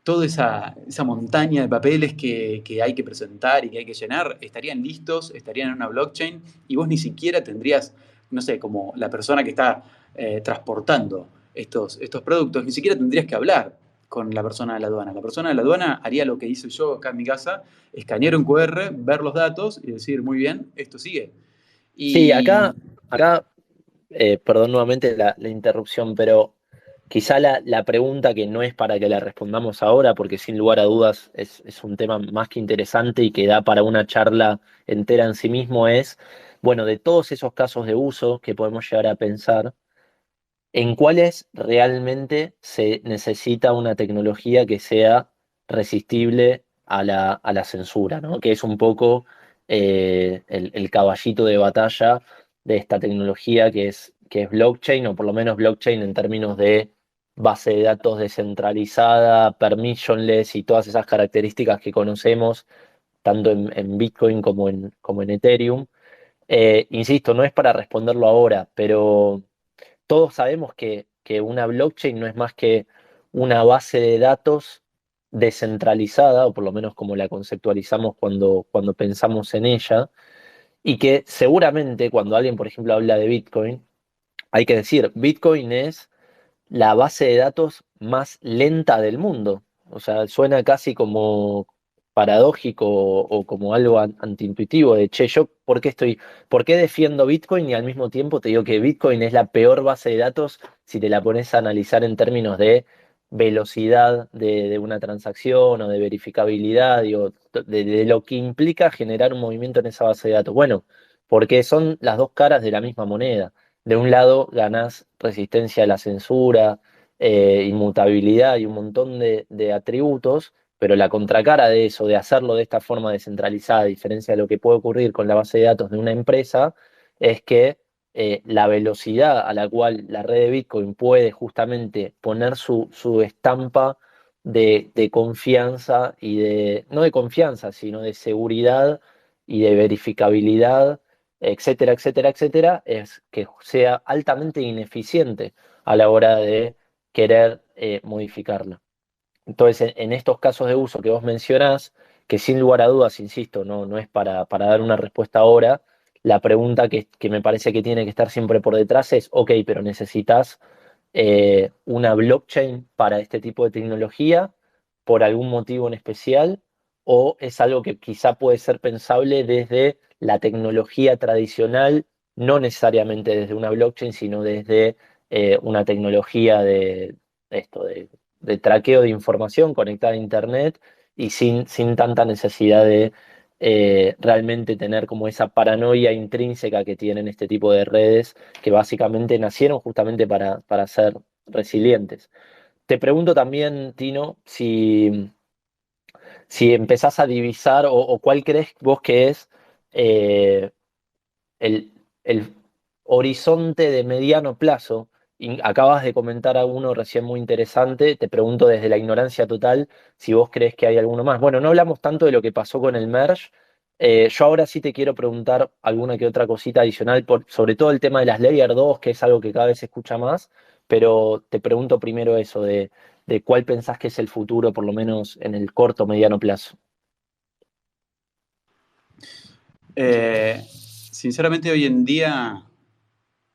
toda esa montaña de papeles que hay que presentar y que hay que llenar, estarían listos, estarían en una blockchain y vos ni siquiera tendrías, no sé, como la persona que está transportando estos productos, ni siquiera tendrías que hablar con la persona de la aduana. La persona de la aduana haría lo que hice yo acá en mi casa, escanear un QR, ver los datos y decir, muy bien, esto sigue. Sí, Y acá perdón nuevamente la interrupción, pero quizá la pregunta que no es para que la respondamos ahora, porque sin lugar a dudas es un tema más que interesante y que da para una charla entera en sí mismo, es, bueno, de todos esos casos de uso que podemos llegar a pensar, ¿en cuáles realmente se necesita una tecnología que sea resistible a la censura, ¿no? Que es un poco el caballito de batalla de esta tecnología que es blockchain, o por lo menos blockchain en términos de base de datos descentralizada, permissionless y todas esas características que conocemos tanto en Bitcoin como en Ethereum. Insisto, no es para responderlo ahora, pero todos sabemos que una blockchain no es más que una base de datos descentralizada, o por lo menos como la conceptualizamos cuando pensamos en ella, y que seguramente cuando alguien, por ejemplo, habla de Bitcoin, hay que decir, Bitcoin es la base de datos más lenta del mundo. O sea, suena casi como paradójico o como algo antiintuitivo de, che, yo por qué defiendo Bitcoin y al mismo tiempo te digo que Bitcoin es la peor base de datos si te la pones a analizar en términos de velocidad de una transacción o de verificabilidad, digo, de lo que implica generar un movimiento en esa base de datos. Bueno, porque son las dos caras de la misma moneda. De un lado ganás resistencia a la censura, inmutabilidad y un montón de atributos, pero la contracara de eso, de hacerlo de esta forma descentralizada, a diferencia de lo que puede ocurrir con la base de datos de una empresa, es que la velocidad a la cual la red de Bitcoin puede justamente poner su estampa de confianza y no de confianza, sino de seguridad y de verificabilidad, etcétera, etcétera, etcétera, es que sea altamente ineficiente a la hora de querer modificarla. Entonces, en estos casos de uso que vos mencionás, que sin lugar a dudas, insisto, no es para dar una respuesta ahora, la pregunta que me parece que tiene que estar siempre por detrás es, ok, pero necesitas una blockchain para este tipo de tecnología por algún motivo en especial, o es algo que quizá puede ser pensable desde la tecnología tradicional, no necesariamente desde una blockchain, sino desde una tecnología de esto, de traqueo de información conectada a Internet y sin tanta necesidad de realmente tener como esa paranoia intrínseca que tienen este tipo de redes que básicamente nacieron justamente para ser resilientes. Te pregunto también, Tino, si empezás a divisar o cuál crees vos que es eh, el horizonte de mediano plazo. Y acabas de comentar a uno recién muy interesante, te pregunto desde la ignorancia total si vos crees que hay alguno más. Bueno, no hablamos tanto de lo que pasó con el merge. Yo ahora sí te quiero preguntar alguna que otra cosita adicional, sobre todo el tema de las Layer 2, que es algo que cada vez se escucha más, pero te pregunto primero eso, de cuál pensás que es el futuro, por lo menos en el corto o mediano plazo. sinceramente hoy en día,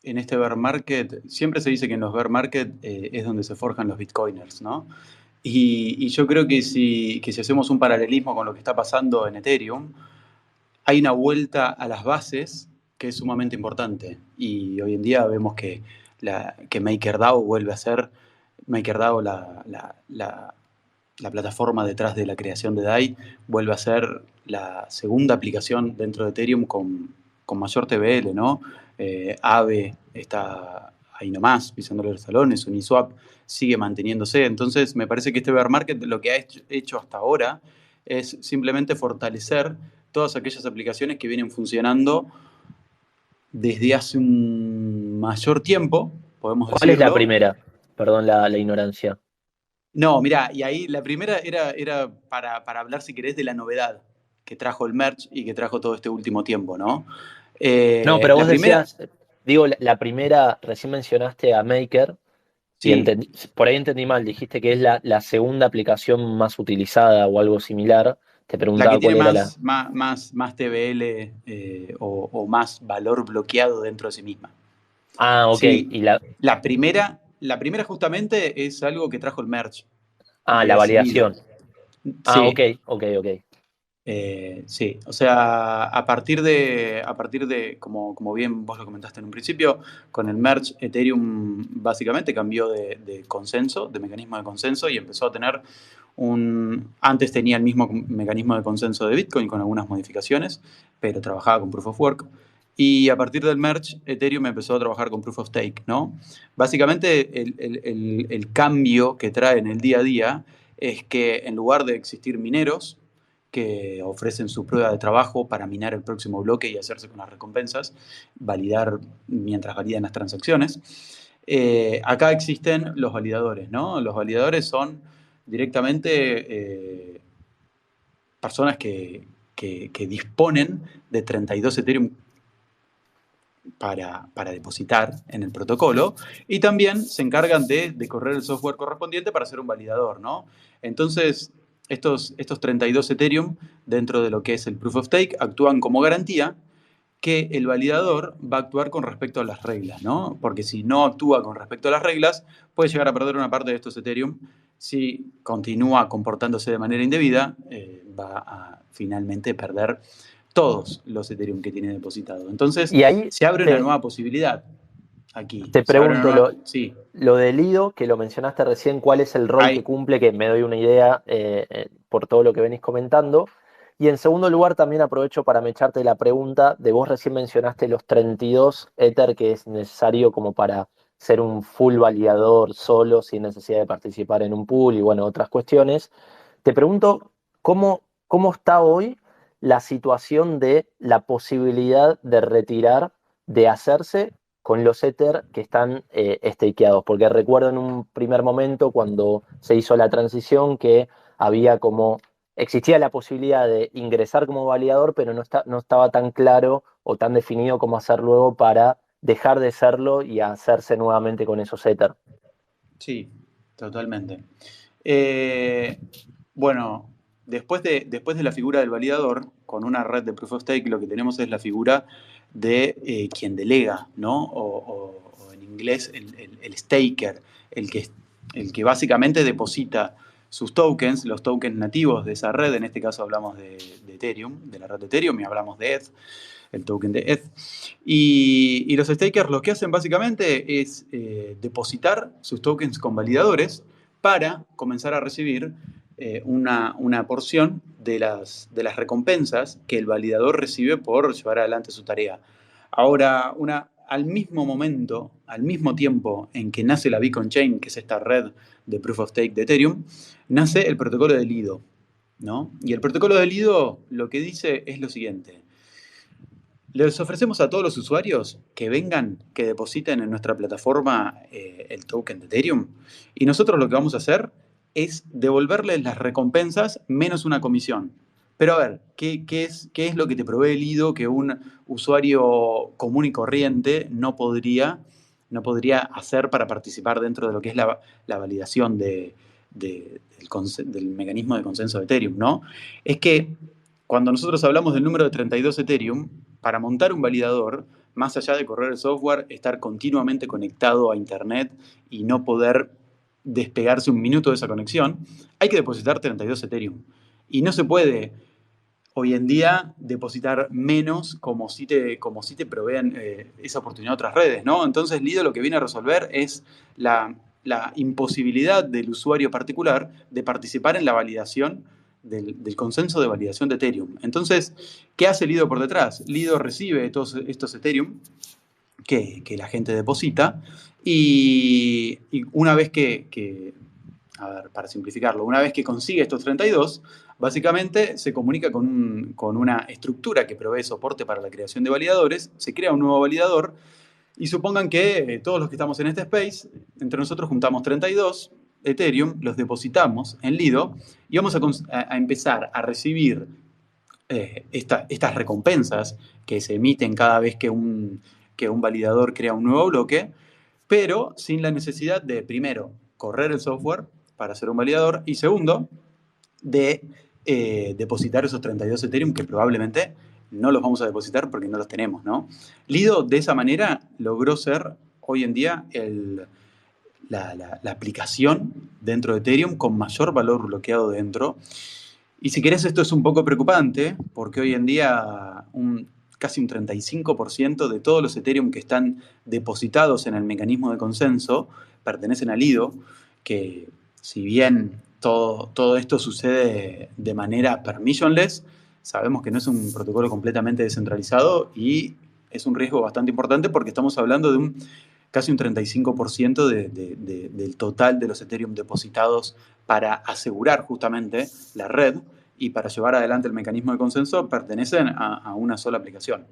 en este bear market, siempre se dice que en los bear market es donde se forjan los bitcoiners, ¿no? Y yo creo que si hacemos un paralelismo con lo que está pasando en Ethereum, hay una vuelta a las bases que es sumamente importante. Y hoy en día vemos que MakerDAO vuelve a ser MakerDAO, la plataforma detrás de la creación de DAI, vuelve a ser la segunda aplicación dentro de Ethereum con mayor TVL, ¿no? Aave está ahí nomás, pisándole los talones, Uniswap sigue manteniéndose. Entonces, me parece que este bear market lo que ha hecho hasta ahora es simplemente fortalecer todas aquellas aplicaciones que vienen funcionando desde hace un mayor tiempo, podemos ¿Cuál es la decirlo. primera? Perdón la ignorancia. No, mirá, y ahí la primera era para hablar, si querés, de la novedad que trajo el merch y que trajo todo este último tiempo, ¿no? No, pero La vos primera, decías, digo, la primera, recién mencionaste a Maker y sí, por ahí entendí mal, dijiste que es la segunda aplicación más utilizada o algo similar. Te la que preguntaba cuál tiene era la... más TVL o más valor bloqueado dentro de sí misma. Ah, ok, Sí, y la... la primera justamente es algo que trajo el merch Ah, y la es Lido. validación. Ah, ok, Sí, ok, ok. sí, o sea, a partir de como bien vos lo comentaste en un principio, con el merge, Ethereum básicamente cambió de consenso, de mecanismo de consenso, y empezó a tener antes tenía el mismo mecanismo de consenso de Bitcoin con algunas modificaciones, pero trabajaba con Proof of Work. Y a partir del merge, Ethereum empezó a trabajar con Proof of Stake, ¿no? Básicamente, el cambio que trae en el día a día es que en lugar de existir mineros, que ofrecen su prueba de trabajo para minar el próximo bloque y hacerse con las recompensas, validar mientras validan las transacciones. Acá existen los validadores, ¿no? Los validadores son directamente personas que disponen de 32 Ethereum para depositar en el protocolo y también se encargan de correr el software correspondiente para ser un validador, ¿no? Entonces, estos 32 Ethereum dentro de lo que es el Proof of Stake actúan como garantía que el validador va a actuar con respecto a las reglas, ¿no? Porque si no actúa con respecto a las reglas, puede llegar a perder una parte de estos Ethereum. Si continúa comportándose de manera indebida, va a finalmente perder todos los Ethereum que tiene depositado. Entonces, Y ahí se abre una te, nueva posibilidad aquí. te Se abre una pregunto, nueva... Sí, lo del Lido, que lo mencionaste recién, ¿cuál es el rol que hay, cumple? Que me doy una idea por todo lo que venís comentando. Y en segundo lugar, también aprovecho para me echarte la pregunta de vos recién mencionaste los 32 Ether que es necesario como para ser un full validador solo, sin necesidad de participar en un pool y bueno, otras cuestiones. Te pregunto, ¿cómo está hoy la situación de la posibilidad de retirar, de hacerse con los Ether que están stakeados? Porque recuerdo en un primer momento cuando se hizo la transición que había como, existía la posibilidad de ingresar como validador, pero no estaba tan claro o tan definido cómo hacer luego para dejar de serlo y hacerse nuevamente con esos Ether. sí, totalmente. Eh, bueno, después de la figura del validador, con una red de Proof of Stake, lo que tenemos es la figura de quien delega, ¿no? O en inglés, el staker, el que básicamente deposita sus tokens, los tokens nativos de esa red. En este caso hablamos de Ethereum, de la red de Ethereum, y hablamos de ETH, el token de ETH. Y los stakers lo que hacen básicamente es depositar sus tokens con validadores para comenzar a recibir una porción de las recompensas que el validador recibe por llevar adelante su tarea. Ahora, al mismo momento, al mismo tiempo en que nace la Beacon Chain, que es esta red de Proof of Stake de Ethereum, nace el protocolo de Lido, ¿no? Y el protocolo de Lido lo que dice es lo siguiente: les ofrecemos a todos los usuarios que vengan, que depositen en nuestra plataforma el token de Ethereum, y nosotros lo que vamos a hacer es devolverles las recompensas menos una comisión. Pero a ver, ¿qué es lo que te provee el IDO que un usuario común y corriente no podría hacer para participar dentro de lo que es la validación del mecanismo de consenso de Ethereum, ¿no? Es que cuando nosotros hablamos del número de 32 Ethereum, para montar un validador, más allá de correr el software, estar continuamente conectado a Internet y no poder despegarse un minuto de esa conexión, hay que depositar 32 Ethereum. Y no se puede hoy en día depositar menos como si te proveen esa oportunidad otras redes, ¿no? Entonces Lido lo que viene a resolver es la imposibilidad del usuario particular de participar en la validación del consenso de validación de Ethereum. Entonces, ¿qué hace Lido por detrás? Lido recibe todos estos Ethereum que la gente deposita y una vez a ver, para simplificarlo, una vez que consigue estos 32, básicamente se comunica con una estructura que provee soporte para la creación de validadores, se crea un nuevo validador y supongan que todos los que estamos en este space, entre nosotros juntamos 32 Ethereum, los depositamos en Lido y vamos a empezar a recibir estas recompensas que se emiten cada vez que un validador crea un nuevo bloque, pero sin la necesidad de, primero, correr el software para hacer un validador y segundo, de depositar esos 32 Ethereum que probablemente no los vamos a depositar porque no los tenemos, ¿no? Lido de esa manera logró ser hoy en día la aplicación dentro de Ethereum con mayor valor bloqueado dentro. Y si querés, esto es un poco preocupante porque hoy en día casi un 35% de todos los Ethereum que están depositados en el mecanismo de consenso pertenecen a Lido, que si bien todo esto sucede de manera permissionless, sabemos que no es un protocolo completamente descentralizado y es un riesgo bastante importante porque estamos hablando de casi un 35% del total de los Ethereum depositados para asegurar justamente la red y para llevar adelante el mecanismo de consenso pertenecen a una sola aplicación.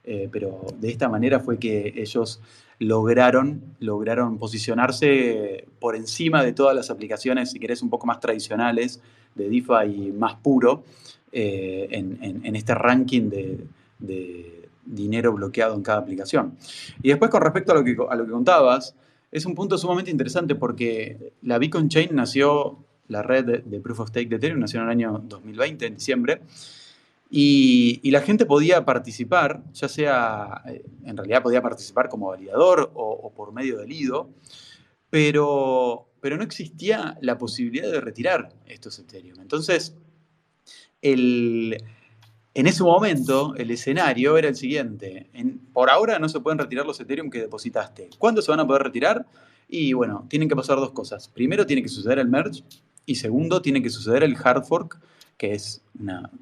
Pero de esta manera fue que ellos lograron posicionarse por encima de todas las aplicaciones, si querés, un poco más tradicionales de DeFi más puro, en este ranking de dinero bloqueado en cada aplicación. Y después, con respecto a lo que contabas, es un punto sumamente interesante porque la Beacon Chain nació, la red de Proof of Stake de Ethereum nació en el año 2020, en diciembre, y la gente podía participar, ya sea, en realidad podía participar como validador o por medio del Lido, pero no existía la posibilidad de retirar estos Ethereum. Entonces, en ese momento, el escenario era el siguiente. Por ahora no se pueden retirar los Ethereum que depositaste. ¿Cuándo se van a poder retirar? Y bueno, tienen que pasar dos cosas. Primero, tiene que suceder el merge. Y segundo, tiene que suceder el hard fork, que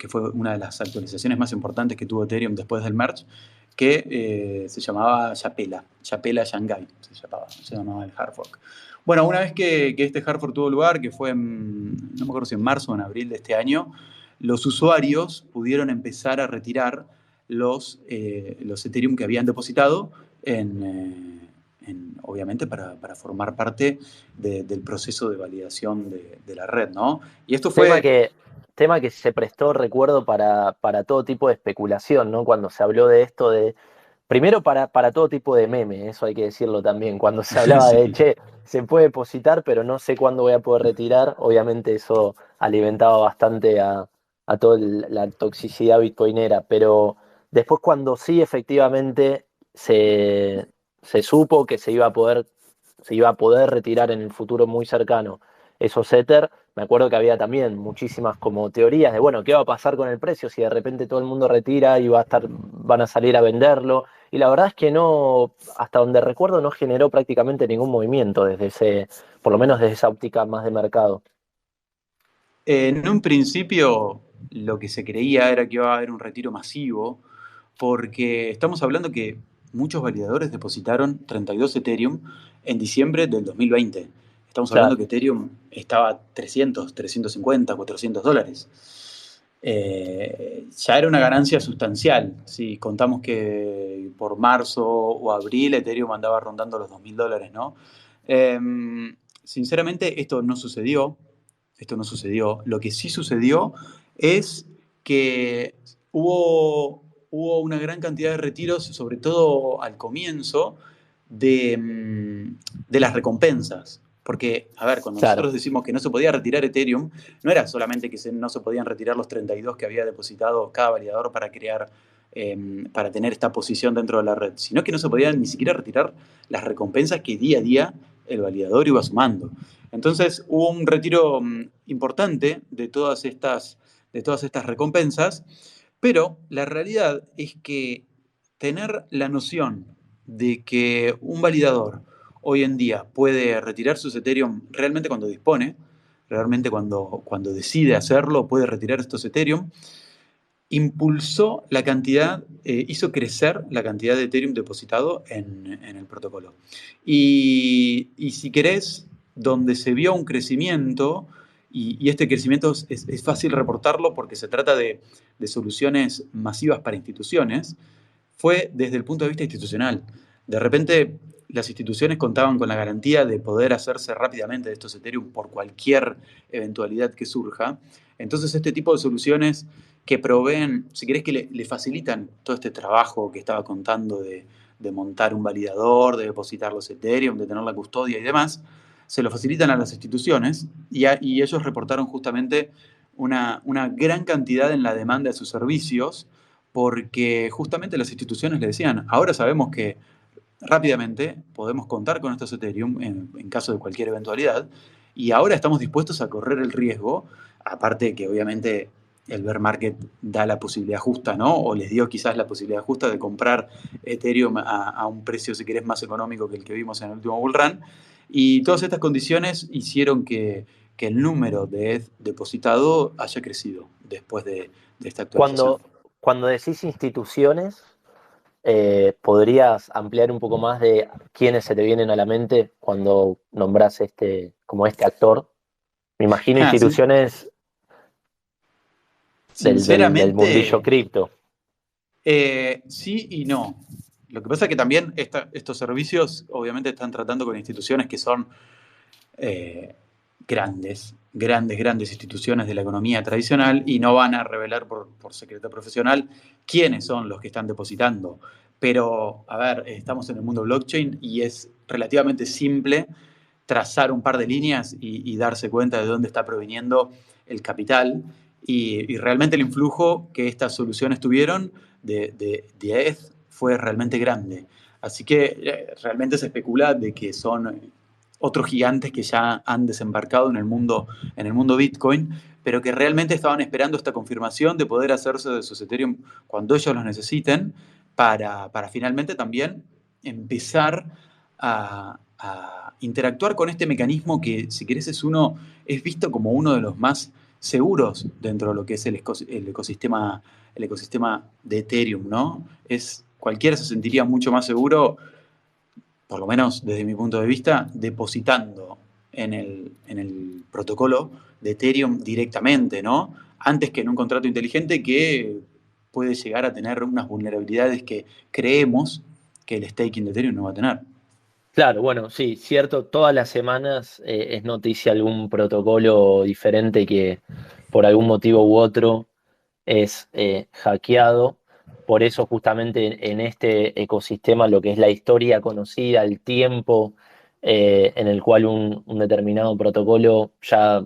fue una de las actualizaciones más importantes que tuvo Ethereum después del merge, que se llamaba Chapela Shanghai, se llamaba el hard fork. Bueno, una vez que este hard fork tuvo lugar, que fue no me acuerdo si en marzo o en abril de este año, los usuarios pudieron empezar a retirar los Ethereum que habían depositado obviamente para formar parte del proceso de validación de la red, ¿no? Y esto fue... Tema que se prestó, recuerdo, para todo tipo de especulación, ¿no? Cuando se habló de esto primero para todo tipo de meme, eso hay que decirlo también. Cuando se hablaba de, Sí. che, se puede depositar, pero no sé cuándo voy a poder retirar, obviamente eso alimentaba bastante a toda la toxicidad bitcoinera. Pero después cuando sí efectivamente se supo que se iba a poder retirar en el futuro muy cercano esos Ether, me acuerdo que había también muchísimas como teorías de, bueno, ¿qué va a pasar con el precio si de repente todo el mundo retira y van a salir a venderlo? Y la verdad es que no, hasta donde recuerdo, no generó prácticamente ningún movimiento por lo menos desde esa óptica más de mercado. En un principio, lo que se creía era que iba a haber un retiro masivo, porque estamos hablando que muchos validadores depositaron 32 Ethereum en diciembre del 2020. Estamos hablando que Ethereum estaba a 300, 350, $400. Ya era una ganancia sustancial. Si contamos que por marzo o abril Ethereum andaba rondando los $2.000, ¿no? Sinceramente, esto no sucedió. Lo que sí sucedió es que hubo una gran cantidad de retiros, sobre todo al comienzo, de las recompensas. Porque, a ver, cuando nosotros decimos que no se podía retirar Ethereum, no era solamente que no se podían retirar los 32 que había depositado cada validador para tener esta posición dentro de la red, sino que no se podían ni siquiera retirar las recompensas que día a día el validador iba sumando. Entonces hubo un retiro importante de todas estas recompensas, pero la realidad es que tener la noción de que un validador hoy en día puede retirar sus Ethereum realmente cuando dispone, realmente cuando decide hacerlo, puede retirar estos Ethereum, impulsó la cantidad, hizo crecer la cantidad de Ethereum depositado en el protocolo. Y si querés, donde se vio un crecimiento, y este crecimiento es fácil reportarlo porque se trata de soluciones masivas para instituciones, fue desde el punto de vista institucional. De repente, las instituciones contaban con la garantía de poder hacerse rápidamente de estos Ethereum por cualquier eventualidad que surja. Entonces, este tipo de soluciones que proveen, si querés que le facilitan todo este trabajo que estaba contando de montar un validador, de depositar los Ethereum, de tener la custodia y demás, se lo facilitan a las instituciones y ellos reportaron justamente una gran cantidad en la demanda de sus servicios porque justamente las instituciones le decían, ahora sabemos que rápidamente podemos contar con estos Ethereum en caso de cualquier eventualidad y ahora estamos dispuestos a correr el riesgo, aparte de que obviamente el bear market da la posibilidad justa, ¿no? O les dio quizás la posibilidad justa de comprar Ethereum a un precio, si querés, más económico que el que vimos en el último bull run. Y todas estas condiciones hicieron que el número de ETH depositado haya crecido después de esta actualización. Cuando decís instituciones, ¿podrías ampliar un poco más de quiénes se te vienen a la mente cuando nombras como este actor? Me imagino instituciones del mundillo Sinceramente, cripto. sí y no. Lo que pasa es que también estos servicios obviamente están tratando con instituciones que son eh, grandes instituciones de la economía tradicional y no van a revelar por secreto profesional quiénes son los que están depositando. Pero, a ver, estamos en el mundo blockchain y es relativamente simple trazar un par de líneas y darse cuenta de dónde está proviniendo el capital y realmente el influjo que estas soluciones tuvieron de ETH fue realmente grande. Así que realmente se especula de que son otros gigantes que ya han desembarcado en el mundo Bitcoin, pero que realmente estaban esperando esta confirmación de poder hacerse de sus Ethereum cuando ellos los necesiten para finalmente también empezar a interactuar con este mecanismo que, si querés, es visto como uno de los más seguros dentro de lo que es el ecosistema de Ethereum, ¿no? Cualquiera se sentiría mucho más seguro, por lo menos desde mi punto de vista, depositando en el protocolo de Ethereum directamente, ¿no? Antes que en un contrato inteligente que puede llegar a tener unas vulnerabilidades que creemos que el staking de Ethereum no va a tener. Claro, bueno, sí, cierto, todas las semanas es noticia algún protocolo diferente que por algún motivo u otro es hackeado. Por eso justamente en este ecosistema lo que es la historia conocida, el tiempo en el cual un determinado protocolo ya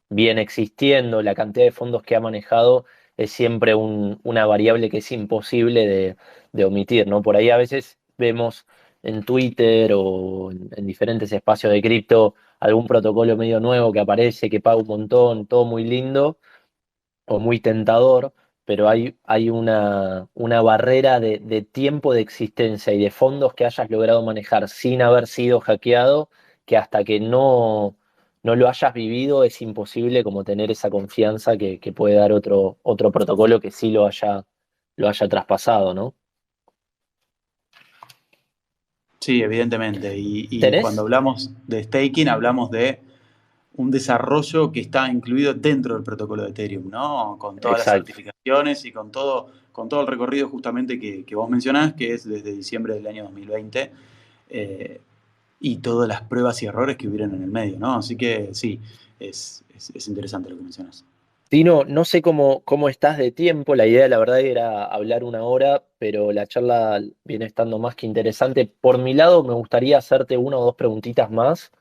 viene existiendo, la cantidad de fondos que ha manejado es siempre una variable que es imposible de omitir, ¿no? Por ahí a veces vemos en Twitter o en diferentes espacios de cripto algún protocolo medio nuevo que aparece, que paga un montón, todo muy lindo o muy tentador, pero hay una barrera de tiempo de existencia y de fondos que hayas logrado manejar sin haber sido hackeado, que hasta que no lo hayas vivido es imposible como tener esa confianza que puede dar otro protocolo que sí lo haya traspasado, ¿no? Sí, evidentemente. Y cuando ¿Tenés? hablamos de staking, hablamos de un desarrollo que está incluido dentro del protocolo de Ethereum, ¿no? Con todas las Exacto. certificaciones y con todo el recorrido justamente que vos mencionás, que es desde diciembre del año 2020, eh, y todas las pruebas y errores que hubieron en el medio, ¿no? Así que sí, es interesante lo que mencionás. Tino, no sé cómo estás de tiempo, la idea la verdad era hablar una hora, pero la charla viene estando más que interesante. Por mi lado, me gustaría hacerte una o dos preguntitas más,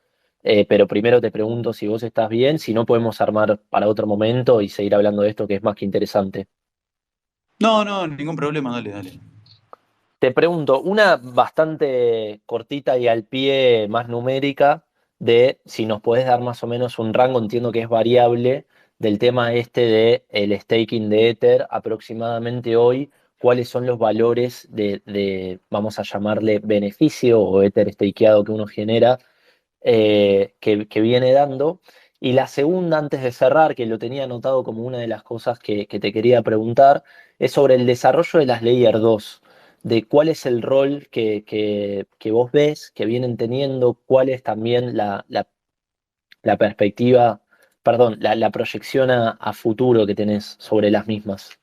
pero primero te pregunto si vos estás bien, si no podemos armar para otro momento y seguir hablando de esto que es más que interesante. No, no, ningún problema, dale, dale. Te pregunto, una bastante cortita y al pie, más numérica. de si nos podés dar más o menos un rango, entiendo que es variable, del tema este de el staking de Ether aproximadamente hoy, cuáles son los valores vamos a llamarle beneficio o Ether stakeado que uno genera, que viene dando. Y la segunda, antes de cerrar, que lo tenía anotado como una de las cosas que te quería preguntar, es sobre el desarrollo de las Layer 2, de cuál es el rol que vos ves que vienen teniendo, cuál es también la perspectiva, perdón, la proyección a futuro que tenés sobre las mismas.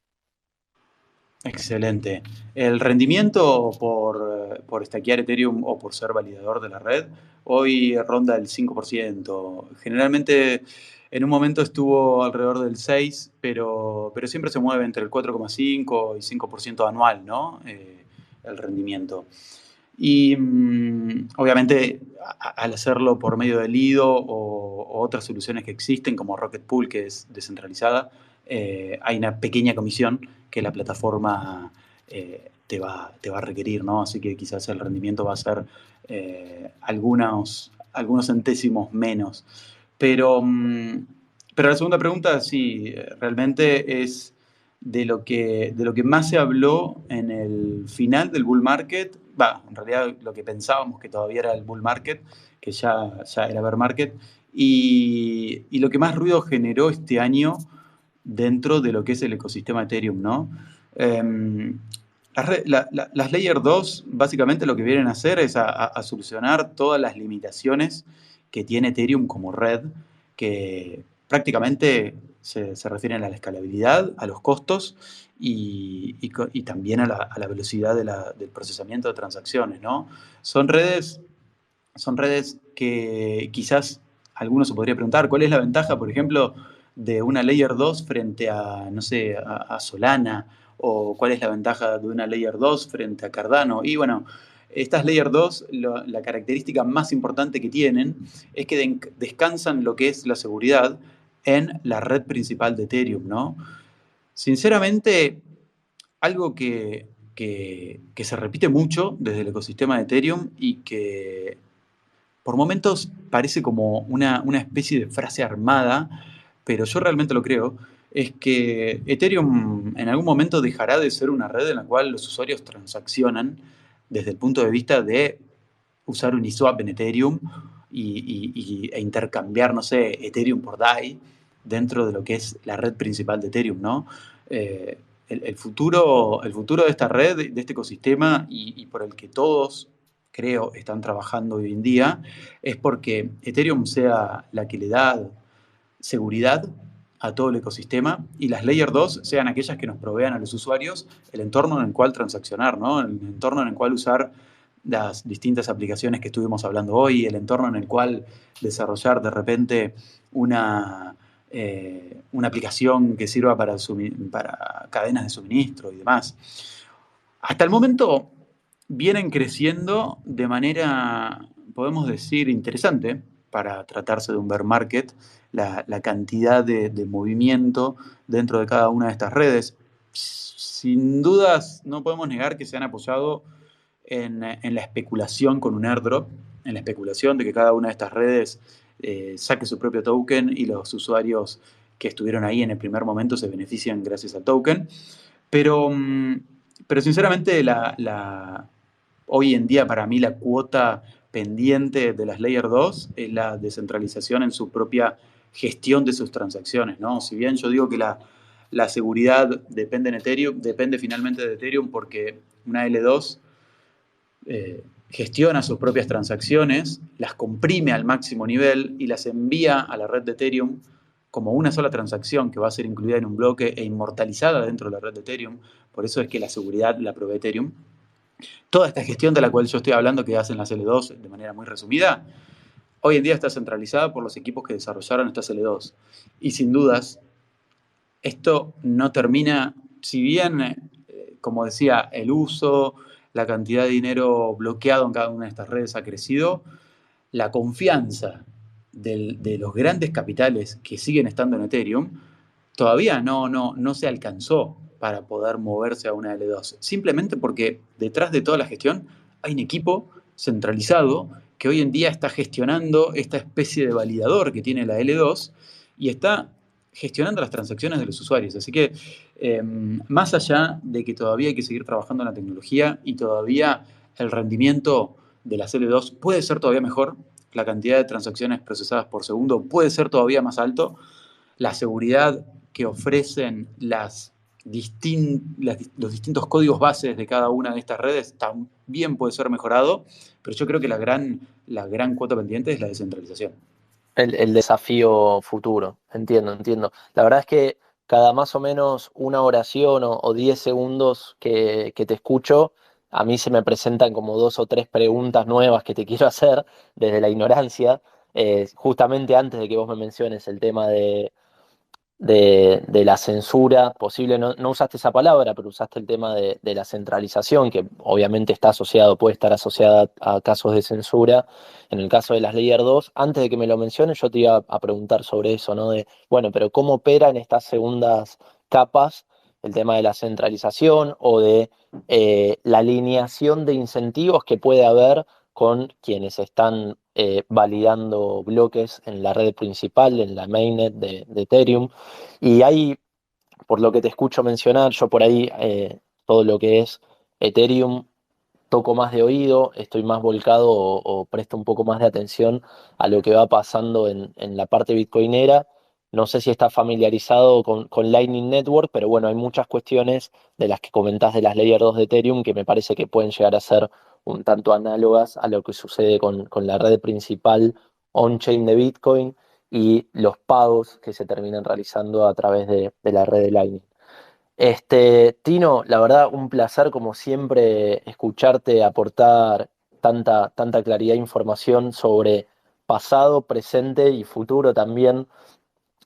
Excelente. El rendimiento por stackear Ethereum o por ser validador de la red hoy ronda el 5%. Generalmente en un momento estuvo alrededor del 6%, pero siempre se mueve entre el 4,5 y 5% anual, ¿no? El rendimiento. Y obviamente al hacerlo por medio del IDO o otras soluciones que existen, como Rocket Pool, que es descentralizada, hay una pequeña comisión que la plataforma te va a requerir, ¿no? Así que quizás el rendimiento va a ser algunos centésimos menos. Pero, pero la segunda pregunta, sí, realmente es de lo que más se habló en el final del bull market. En realidad lo que pensábamos que todavía era el bull market, que ya era bear market, y lo que más ruido generó este año dentro de lo que es el ecosistema Ethereum, ¿no? Las Layer 2 básicamente lo que vienen a hacer es a solucionar todas las limitaciones que tiene Ethereum como red, que prácticamente se refieren a la escalabilidad, a los costos y también a la velocidad del procesamiento de transacciones, ¿no? Son redes, son redes que quizás alguno se podría preguntar, ¿cuál es la ventaja, por ejemplo, de una Layer 2 frente a, no sé, a Solana? ¿O cuál es la ventaja de una Layer 2 frente a Cardano? Y bueno, estas Layer 2, la característica más importante que tienen es que descansan lo que es la seguridad en la red principal de Ethereum, ¿no? Sinceramente, algo que se repite mucho desde el ecosistema de Ethereum y que por momentos parece como una especie de frase armada, pero yo realmente lo creo, es que Ethereum en algún momento dejará de ser una red en la cual los usuarios transaccionan desde el punto de vista de usar Uniswap en Ethereum e intercambiar, no sé, Ethereum por DAI dentro de lo que es la red principal de Ethereum, ¿no? Eh, el futuro de esta red, de este ecosistema y por el que todos, creo, están trabajando hoy en día, es porque Ethereum sea la que le da seguridad a todo el ecosistema y las Layer 2 sean aquellas que nos provean a los usuarios el entorno en el cual transaccionar, ¿no? El entorno en el cual usar las distintas aplicaciones que estuvimos hablando hoy, el entorno en el cual desarrollar de repente una aplicación que sirva para cadenas de suministro y demás. Hasta el momento vienen creciendo de manera, podemos decir, interesante para tratarse de un bear market, la cantidad de movimiento dentro de cada una de estas redes. Sin dudas, no podemos negar que se han apoyado en la especulación con un airdrop, en la especulación de que cada una de estas redes saque su propio token y los usuarios que estuvieron ahí en el primer momento se benefician gracias al token. Pero, pero sinceramente, hoy en día para mí la cuota pendiente de las Layer 2 es la descentralización en su propia gestión de sus transacciones, ¿no? Si bien yo digo que la seguridad depende en Ethereum, depende finalmente de Ethereum porque una L2 gestiona sus propias transacciones, las comprime al máximo nivel y las envía a la red de Ethereum como una sola transacción que va a ser incluida en un bloque e inmortalizada dentro de la red de Ethereum. Por eso es que la seguridad la provee Ethereum. Toda esta gestión de la cual yo estoy hablando, que hacen las L2 de manera muy resumida, hoy en día está centralizada por los equipos que desarrollaron estas L2. Y sin dudas, esto no termina, si bien, como decía, el uso, la cantidad de dinero bloqueado en cada una de estas redes ha crecido, la confianza de los grandes capitales que siguen estando en Ethereum todavía no se alcanzó para poder moverse a una L2. Simplemente porque detrás de toda la gestión hay un equipo centralizado que hoy en día está gestionando esta especie de validador que tiene la L2 y está gestionando las transacciones de los usuarios. Así que más allá de que todavía hay que seguir trabajando en la tecnología y todavía el rendimiento de las L2 puede ser todavía mejor, la cantidad de transacciones procesadas por segundo puede ser todavía más alto, la seguridad que ofrecen los distintos códigos bases de cada una de estas redes también puede ser mejorado, pero yo creo que la gran cuota pendiente es la descentralización. El desafío futuro, entiendo. La verdad es que cada más o menos una oración o 10 segundos que te escucho, a mí se me presentan como 2 o 3 preguntas nuevas que te quiero hacer desde la ignorancia. Justamente antes de que vos me menciones el tema de la censura posible, no usaste esa palabra, pero usaste el tema de la centralización, que obviamente está asociado, puede estar asociada a casos de censura. En el caso de las Layer 2, antes de que me lo menciones, yo te iba a preguntar sobre eso, ¿no? Bueno, pero ¿cómo operan estas segundas capas el tema de la centralización o de la alineación de incentivos que puede haber con quienes están validando bloques en la red principal, en la mainnet de Ethereum? Y hay, por lo que te escucho mencionar, yo por ahí todo lo que es Ethereum toco más de oído, estoy más volcado o presto un poco más de atención a lo que va pasando en la parte bitcoinera. No sé si estás familiarizado con Lightning Network, pero bueno, hay muchas cuestiones de las que comentás de las Layer 2 de Ethereum que me parece que pueden llegar a ser un tanto análogas a lo que sucede con la red principal on-chain de Bitcoin y los pagos que se terminan realizando a través de la red de Lightning. Tino, la verdad, un placer como siempre escucharte aportar tanta claridad e información sobre pasado, presente y futuro también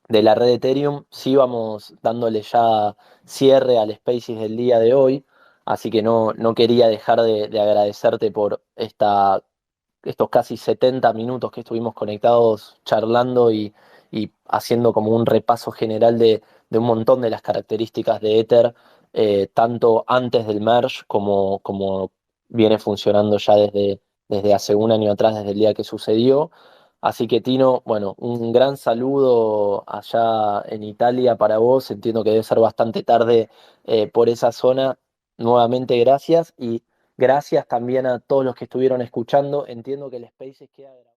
de la red Ethereum. Sí vamos dándole ya cierre al Spaces del día de hoy, así que no quería dejar de agradecerte por estos casi 70 minutos que estuvimos conectados charlando y haciendo como un repaso general de un montón de las características de Ether, tanto antes del merge como viene funcionando ya desde hace un año atrás, desde el día que sucedió. Así que Tino, bueno, un gran saludo allá en Italia para vos. Entiendo que debe ser bastante tarde por esa zona. Nuevamente gracias y gracias también a todos los que estuvieron escuchando. Entiendo que el Spaces queda grabado.